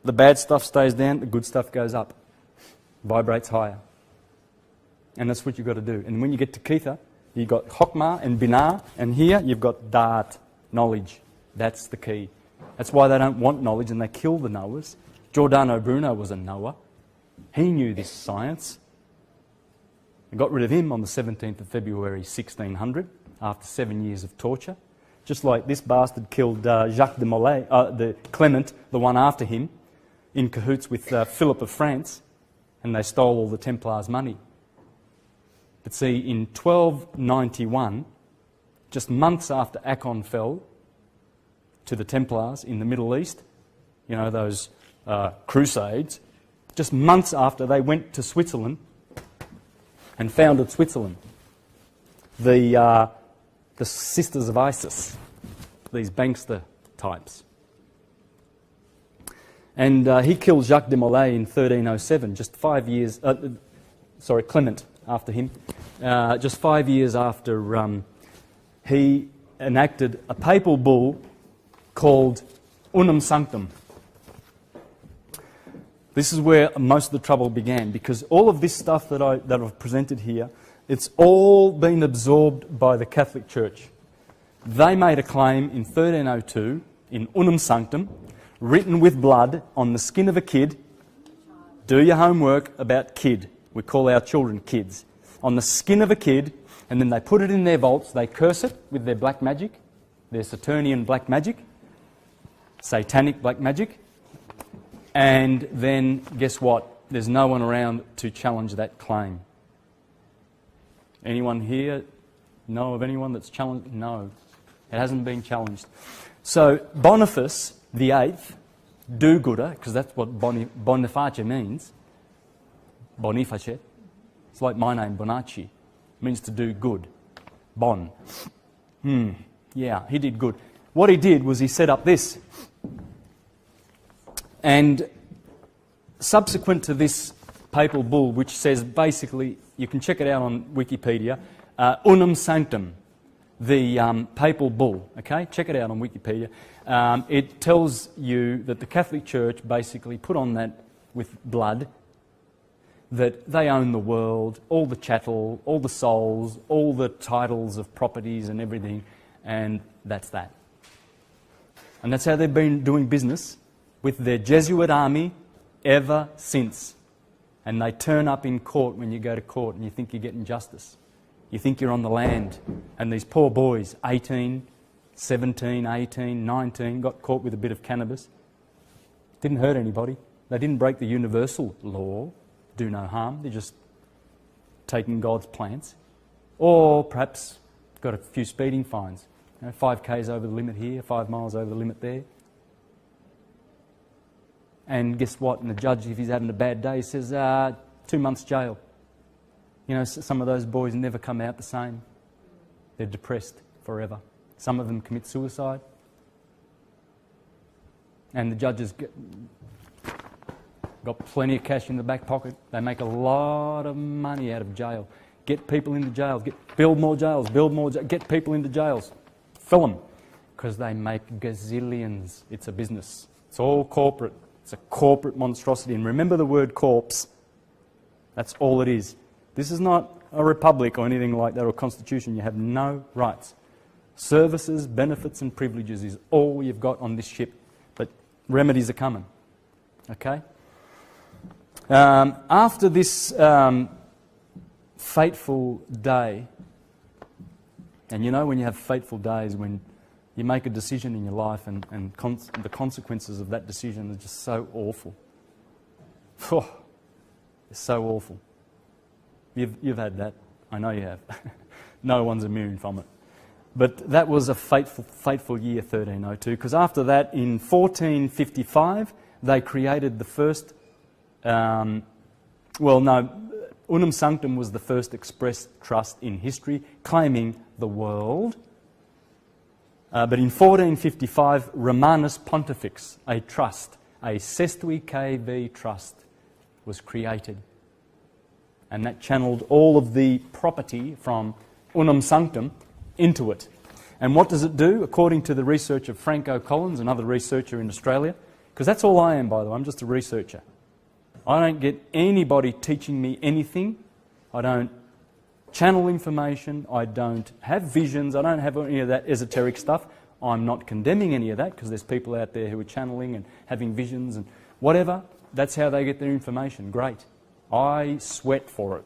The bad stuff stays down, the good stuff goes up. Vibrates higher. And that's what you've got to do. And when you get to Kether, you've got Chokmah and Binah, and here you've got Da'at, knowledge. That's the key. That's why they don't want knowledge and they kill the knowers. Giordano Bruno was a knower. He knew this science. They got rid of him on the 17th of February 1600 after 7 years of torture. Just like this bastard killed Jacques de Molay, the Clement, the one after him, in cahoots with Philip of France, and they stole all the Templars' money. But see, in 1291, just months after Akon fell to the Templars in the Middle East, you know, those crusades, just months after, they went to Switzerland and founded Switzerland. The Sisters of Isis, these bankster types. And he killed Jacques de Molay in 1307, just 5 years, Clement after him, just 5 years after he enacted a papal bull called Unum Sanctum. This is where most of the trouble began, because all of this stuff that I've presented here, it's all been absorbed by the Catholic Church. They made a claim in 1302 in Unum Sanctum, written with blood on the skin of a kid. Do your homework about kid. We call our children kids. On the skin of a kid, and then they put it in their vaults. They curse it with their black magic, their Saturnian black magic, satanic black magic. And then, guess what? There's no one around to challenge that claim. Anyone here know of anyone that's challenged? No, it hasn't been challenged. So Boniface the Eighth, do-gooder, because that's what Boniface means. Boniface. It's like my name, Bonacci. It means to do good. Bon. Yeah, he did good. What he did was he set up this. And subsequent to this papal bull, which says basically, you can check it out on Wikipedia, Unum Sanctum, the papal bull, okay? Check it out on Wikipedia. It tells you that the Catholic Church basically put on that with blood, that they own the world, all the chattel, all the souls, all the titles of properties and everything, and that's that. And that's how they've been doing business with their Jesuit army ever since. And they turn up in court when you go to court and you think you're getting justice. You think you're on the land. And these poor boys, 18, 17, 18, 19, got caught with a bit of cannabis. Didn't hurt anybody. They didn't break the universal law, do no harm. They're just taking God's plants. Or perhaps got a few speeding fines. 5 k's over the limit here, 5 miles over the limit there. And guess what? And the judge, if he's having a bad day, says, 2 months jail. You know, some of those boys never come out the same. They're depressed forever. Some of them commit suicide. And the judges got plenty of cash in the back pocket. They make a lot of money out of jail. Get people into jails. Build more jails. Get people into jails. Fill them. Because they make gazillions. It's a business. It's all corporate. It's a corporate monstrosity. And remember the word corpse. That's all it is. This is not a republic or anything like that or a constitution. You have no rights. Services, benefits and privileges is all you've got on this ship. But remedies are coming. Okay? After this fateful day, and you know when you have fateful days when you make a decision in your life and the consequences of that decision are just so awful. It's so awful. You've had that. I know you have. No one's immune from it. But that was a fateful year, 1302, because after that, in 1455, they created the first... Unum Sanctum was the first express trust in history, claiming the world. But in 1455, Romanus Pontifex, a trust, a Sestui KV trust, was created. And that channeled all of the property from Unum Sanctum into it. And what does it do? According to the research of Franco Collins, another researcher in Australia, because that's all I am, by the way, I'm just a researcher. I don't get anybody teaching me anything. I don't channel information. I don't have visions. I don't have any of that esoteric stuff. I'm not condemning any of that because there's people out there who are channeling and having visions and whatever. That's how they get their information. Great. I sweat for it.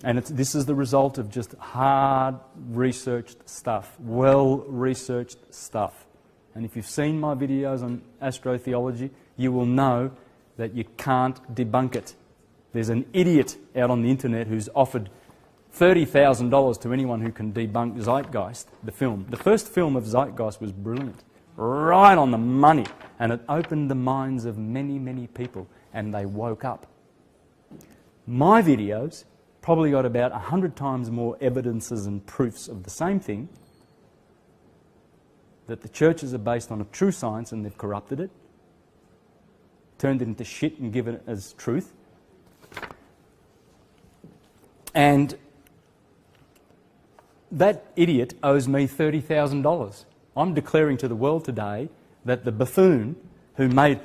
And this is the result of just hard researched stuff, well-researched stuff. And if you've seen my videos on astrotheology, you will know that you can't debunk it. There's an idiot out on the internet who's offered $30,000 to anyone who can debunk Zeitgeist, the film. The first film of Zeitgeist was brilliant, right on the money, and it opened the minds of many, many people, and they woke up. My videos probably got about 100 times more evidences and proofs of the same thing, that the churches are based on a true science and they've corrupted it, turned it into shit and given it as truth. And that idiot owes me $30,000. I'm declaring to the world today that the buffoon who made...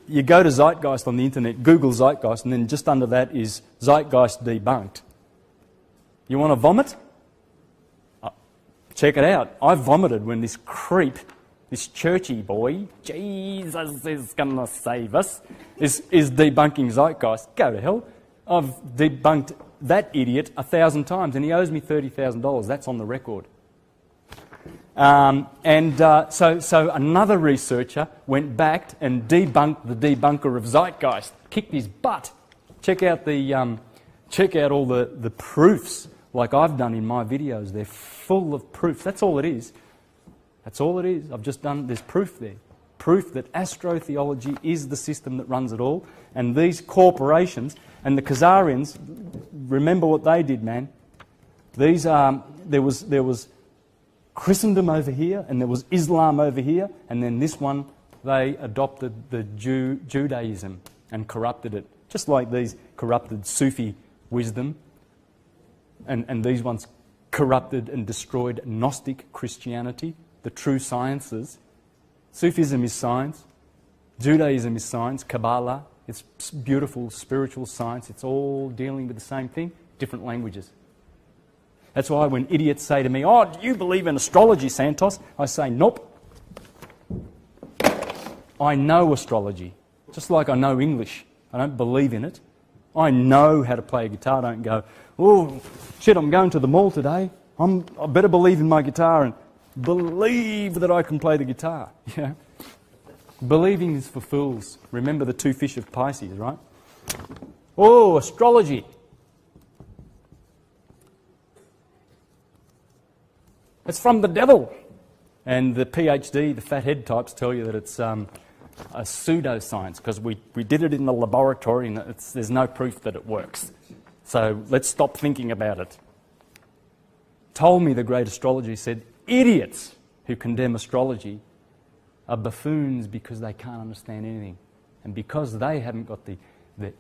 you go to Zeitgeist on the internet, Google Zeitgeist, and then just under that is Zeitgeist debunked. You want to vomit? Check it out. I vomited when this creep, this churchy boy, Jesus is going to save us, is debunking Zeitgeist. Go to hell. I've debunked that idiot 1,000 times and he owes me $30,000. That's on the record. So another researcher went back and debunked the debunker of Zeitgeist, kicked his butt. Check out all the proofs like I've done in my videos. They're full of proofs. That's all it is. That's all it is. I've just done, there's proof there. Proof that astrotheology is the system that runs it all. And these corporations and the Khazarians, remember what they did, man. These there was Christendom over here, and there was Islam over here, and then this one, they adopted the Judaism and corrupted it. Just like these corrupted Sufi wisdom, and these ones corrupted and destroyed Gnostic Christianity, the true sciences. Sufism is science, Judaism is science, Kabbalah, it's beautiful spiritual science, it's all dealing with the same thing, different languages. That's why when idiots say to me, "Oh, do you believe in astrology, Santos?" I say, "Nope." I know astrology, just like I know English. I don't believe in it. I know how to play a guitar. I don't go, oh, shit, I'm going to the mall today. I better believe in my guitar and believe that I can play the guitar. Yeah. Believing is for fools. Remember the two fish of Pisces, right? Oh, astrology. It's from the devil. And the PhD, the fathead types, tell you that it's a pseudoscience because we did it in the laboratory and there's no proof that it works. So let's stop thinking about it. Ptolemy, the great astrologer, said, idiots who condemn astrology are buffoons because they can't understand anything. And because they haven't got the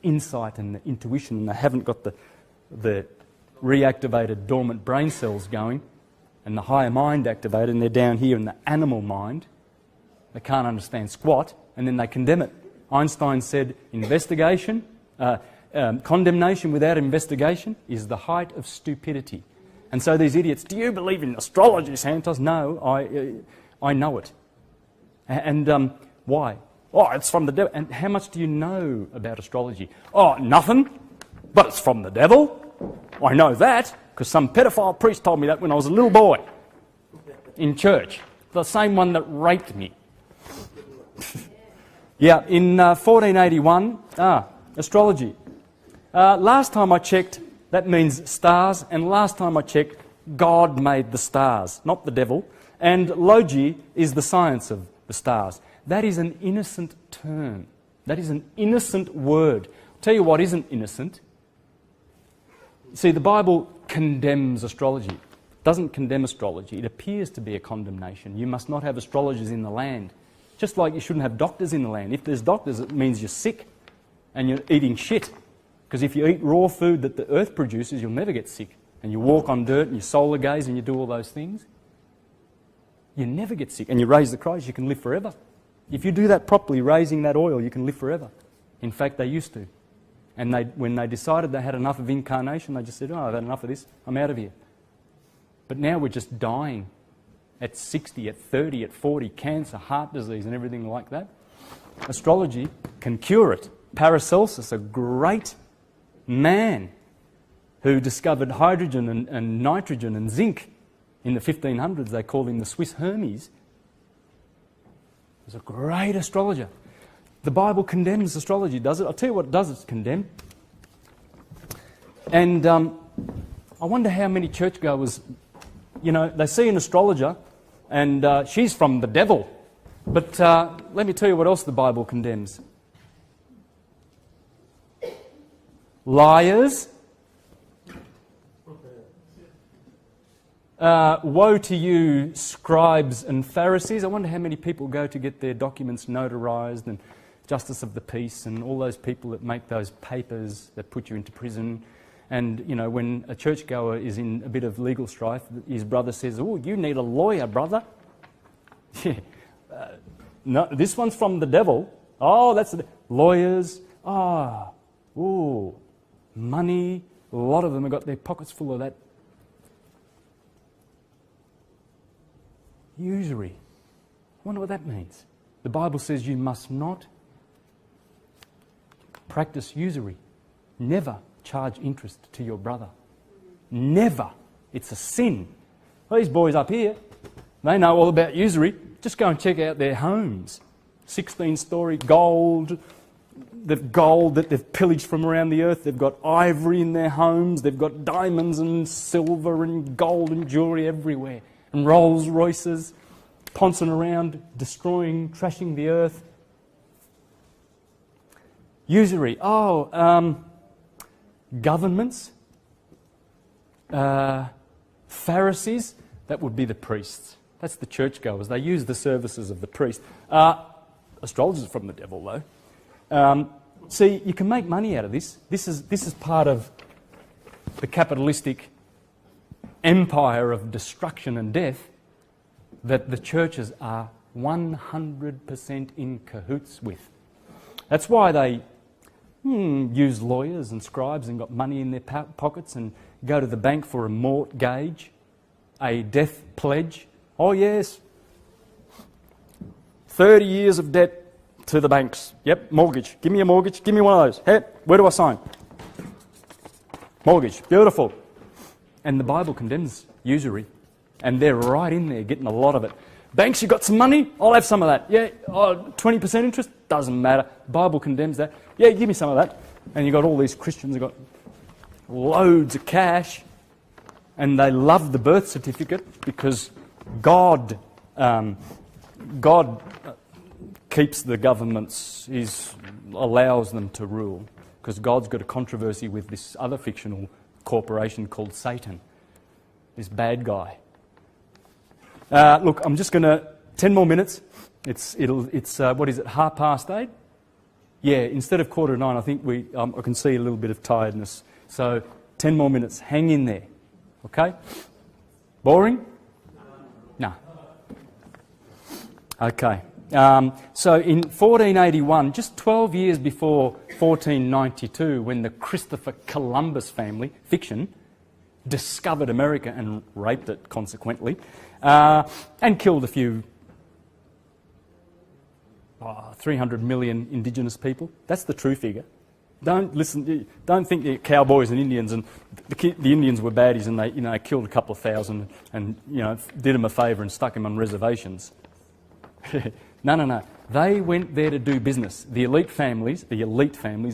insight and the intuition and they haven't got the reactivated dormant brain cells going and the higher mind activated and they're down here in the animal mind, they can't understand squat and then they condemn it. Einstein said condemnation without investigation is the height of stupidity. And so these idiots, do you believe in astrology, Santos? No, I know it. And why? Oh, it's from the devil. And how much do you know about astrology? Oh, nothing, but it's from the devil. I know that because some pedophile priest told me that when I was a little boy in church. The same one that raped me. Yeah, in 1481, astrology. Last time I checked, that means stars, and last time I checked, God made the stars, not the devil. And logi is the science of the stars. That is an innocent term. That is an innocent word. I'll tell you what isn't innocent. See, the Bible condemns astrology. It doesn't condemn astrology. It appears to be a condemnation. You must not have astrologers in the land. Just like you shouldn't have doctors in the land. If there's doctors, it means you're sick and you're eating shit. Because if you eat raw food that the earth produces, you'll never get sick. And you walk on dirt and you solar gaze and you do all those things, you never get sick. And you raise the Christ, you can live forever. If you do that properly, raising that oil, you can live forever. In fact, they used to. And when they decided they had enough of incarnation, they just said, oh, I've had enough of this, I'm out of here. But now we're just dying at 60, at 30, at 40, cancer, heart disease and everything like that. Astrology can cure it. Paracelsus, a great man who discovered hydrogen and nitrogen and zinc in the 1500s, they called him the Swiss Hermes, was a great astrologer. The Bible condemns astrology, does it? I'll tell you what it does, it's condemn. And I wonder how many churchgoers, they see an astrologer and she's from the devil. But let me tell you what else the Bible condemns. Liars. Woe to you, scribes and Pharisees. I wonder how many people go to get their documents notarized and justice of the peace and all those people that make those papers that put you into prison. And, when a churchgoer is in a bit of legal strife, his brother says, oh, you need a lawyer, brother. No, this one's from the devil. Oh, that's the lawyers. Money. A lot of them have got their pockets full of that. Usury. I wonder what that means. The Bible says you must not practice usury. Never charge interest to your brother. Never. It's a sin. These boys up here, they know all about usury. Just go and check out their homes. 16-storey gold. They've gold that they've pillaged from around the earth. They've got ivory in their homes. They've got diamonds and silver and gold and jewellery everywhere. And Rolls Royces, pouncing around, destroying, trashing the earth. Usury. Governments. Pharisees. That would be the priests. That's the churchgoers. They use the services of the priest. Astrologers are from the devil, though. See, you can make money out of this. This is part of the capitalistic empire of destruction and death that the churches are 100% in cahoots with. That's why they use lawyers and scribes and got money in their pockets and go to the bank for a mortgage, a death pledge. Oh yes, 30 years of debt, to the banks. Yep, mortgage. Give me a mortgage. Give me one of those. Hey, where do I sign? Mortgage. Beautiful. And the Bible condemns usury. And they're right in there getting a lot of it. Banks, you got some money? I'll have some of that. Yeah, 20% interest? Doesn't matter. Bible condemns that. Yeah, give me some of that. And you got all these Christians who got loads of cash. And they love the birth certificate because God keeps the governments, allows them to rule. Because God's got a controversy with this other fictional corporation called Satan, this bad guy. Look, I'm just going to 10 more minutes. It's what is it? 8:30. Yeah, instead of 8:45, I think I can see a little bit of tiredness. So 10 more minutes. Hang in there. Okay? Boring? No. Okay. So in 1481, just 12 years before 1492, when the Christopher Columbus family, fiction, discovered America and raped it consequently, and killed a few 300 million indigenous people. That's the true figure. Don't think the cowboys and Indians and the Indians were baddies and they killed a couple of thousand and did them a favour and stuck them on reservations. No. They went there to do business. The elite families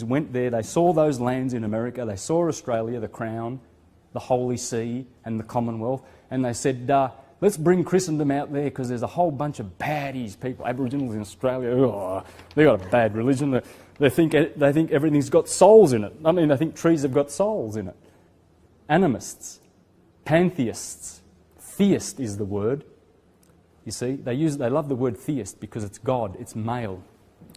went there. They saw those lands in America. They saw Australia, the Crown, the Holy See, and the Commonwealth, and they said, let's bring Christendom out there because there's a whole bunch of baddies, people, Aboriginals in Australia. They've got a bad religion. They think everything's got souls in it. I mean, they think trees have got souls in it. Animists, pantheists, theist is the word. You see, they love the word theist because it's God, it's male.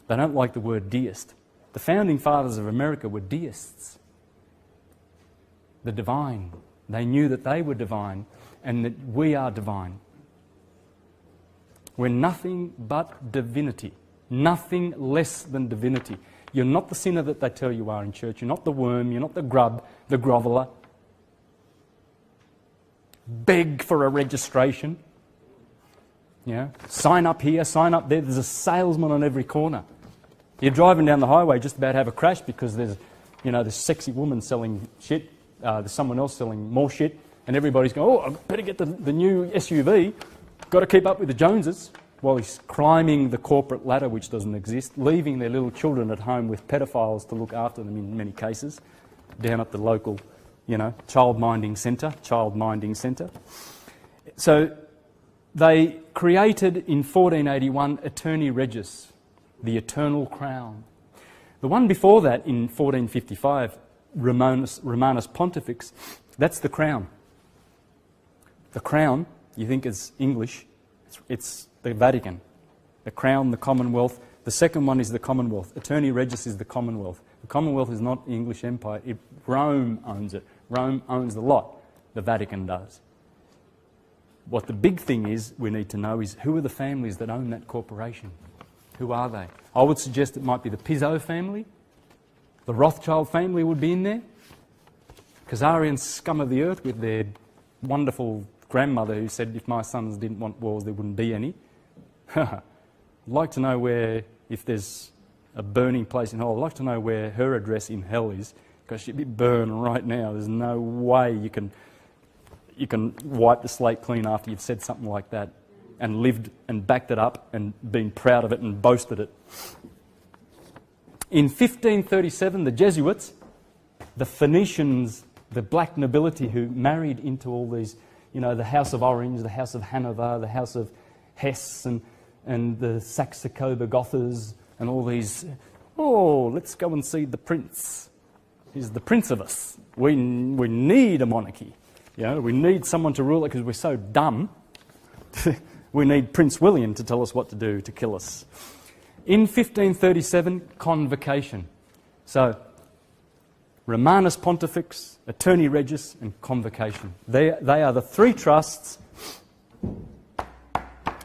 They don't like the word deist. The founding fathers of America were deists. The divine. They knew that they were divine and that we are divine. We're nothing but divinity. Nothing less than divinity. You're not the sinner that they tell you are in church. You're not the worm. You're not the grub, the groveller. Beg for a registration. Sign up here, sign up there. There's a salesman on every corner. You're driving down the highway, just about to have a crash because there's this sexy woman selling shit. There's someone else selling more shit. And everybody's going, I better get the new SUV. Got to keep up with the Joneses. While he's climbing the corporate ladder, which doesn't exist, leaving their little children at home with pedophiles to look after them in many cases, down at the local, child minding centre. So they created in 1481 Eterni Regis, the eternal crown. The one before that in 1455, Romanus Pontifex, that's the crown. The crown, you think is English, it's the Vatican. The Crown, the Commonwealth. The second one is the Commonwealth. Eterni Regis is the Commonwealth. The Commonwealth is not the English Empire. Rome owns it. Rome owns the lot. The Vatican does. What the big thing is, we need to know is who are the families that own that corporation? Who are they? I would suggest it might be the Piso family. The Rothschild family would be in there. Khazarian scum of the earth with their wonderful grandmother who said if my sons didn't want wars, there wouldn't be any. I'd like to know if there's a burning place in hell, I'd like to know where her address in hell is, because she'd be burned right now. There's no way you can wipe the slate clean after you've said something like that and lived and backed it up and been proud of it and boasted it. In 1537, the Jesuits, the Phoenicians, the black nobility who married into all these, the House of Orange, the House of Hanover, the House of Hesse, and the Saxe-Coburg-Gothers, and all these, let's go and see the prince. He's the prince of us. We need a monarchy. We need someone to rule it because we're so dumb. We need Prince William to tell us what to do to kill us. In 1537, convocation. So, Romanus Pontifex, Eterni Regis, and convocation. They are the three trusts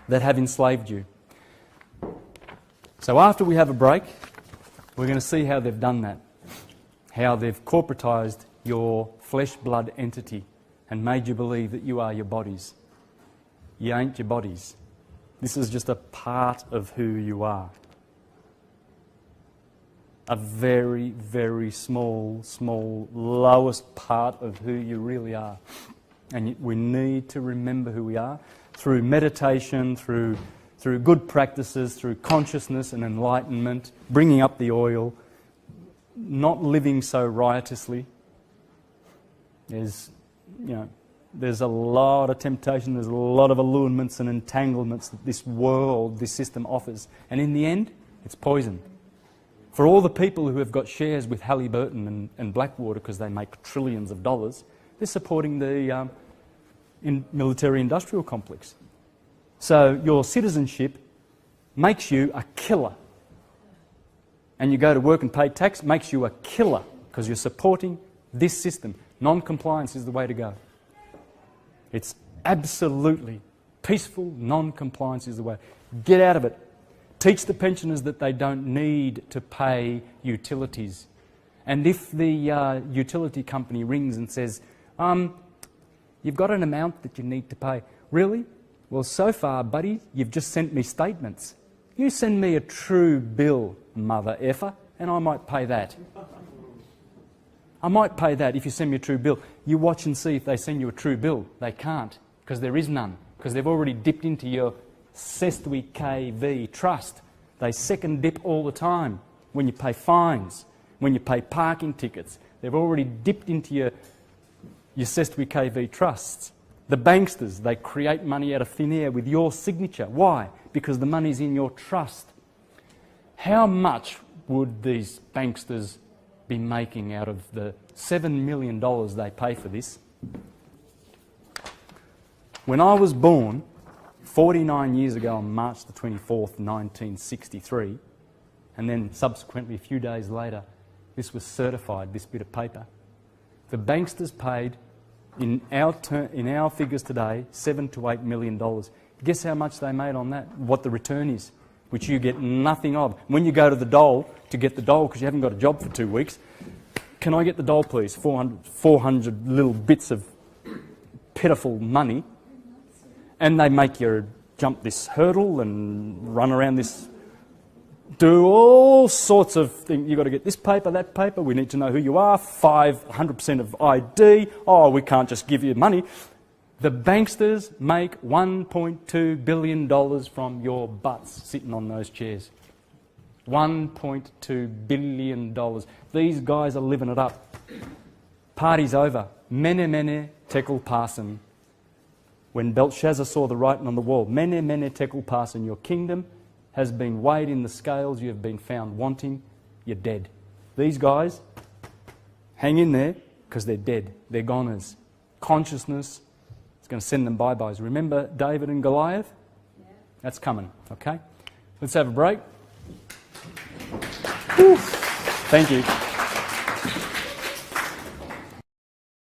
that have enslaved you. So after we have a break, we're going to see how they've done that. How they've corporatized your flesh-blood entity and made you believe that you are your bodies. You ain't your bodies. This is just a part of who you are. a very, very small, lowest part of who you really are. And we need to remember who we are through meditation, through good practices, through consciousness and enlightenment, bringing up the oil, not living so riotously. There's a lot of temptation, there's a lot of allurements and entanglements that this world, this system offers. And in the end, it's poison. For all the people who have got shares with Halliburton and Blackwater because they make trillions of dollars, they're supporting the military-industrial complex. So your citizenship makes you a killer. And you go to work and pay tax, makes you a killer because you're supporting this system. Non-compliance is the way to go. It's absolutely peaceful, non-compliance is the way. Get out of it. Teach the pensioners that they don't need to pay utilities. And if the utility company rings and says, you've got an amount that you need to pay. Really? Well, so far, buddy, you've just sent me statements. You send me a true bill, mother effer, and I might pay that. I might pay that if you send me a true bill. You watch and see if they send you a true bill. They can't, because there is none, because they've already dipped into your Sestwi KV trust. They second dip all the time when you pay fines, when you pay parking tickets. They've already dipped into your Sestwi KV trusts. The banksters, they create money out of thin air with your signature. Why? Because the money's in your trust. How much would these banksters be making out of the $7 million they pay for this? When I was born, 49 years ago on March the 24th, 1963, and then subsequently a few days later, this was certified, this bit of paper. The banksters paid, in our figures today, $7 to $8 million. Guess how much they made on that? What the return is, which you get nothing of. When you go to the dole to get the dole because you haven't got a job for 2 weeks, can I get the dole, please? 400 little bits of pitiful money. And they make you jump this hurdle and run around this, do all sorts of things. You've got to get this paper, that paper. We need to know who you are. 100% of ID. Oh, we can't just give you money. The banksters make $1.2 billion from your butts sitting on those chairs. $1.2 billion. These guys are living it up. Party's over. Mene, mene, tekel parsin. When Belshazzar saw the writing on the wall, mene, mene, tekel parsin, your kingdom has been weighed in the scales, you have been found wanting, you're dead. These guys, hang in there, because they're dead. They're goners. Consciousness is going to send them bye-byes. Remember David and Goliath? Yeah. That's coming, okay? Let's have a break. Whew. Thank you.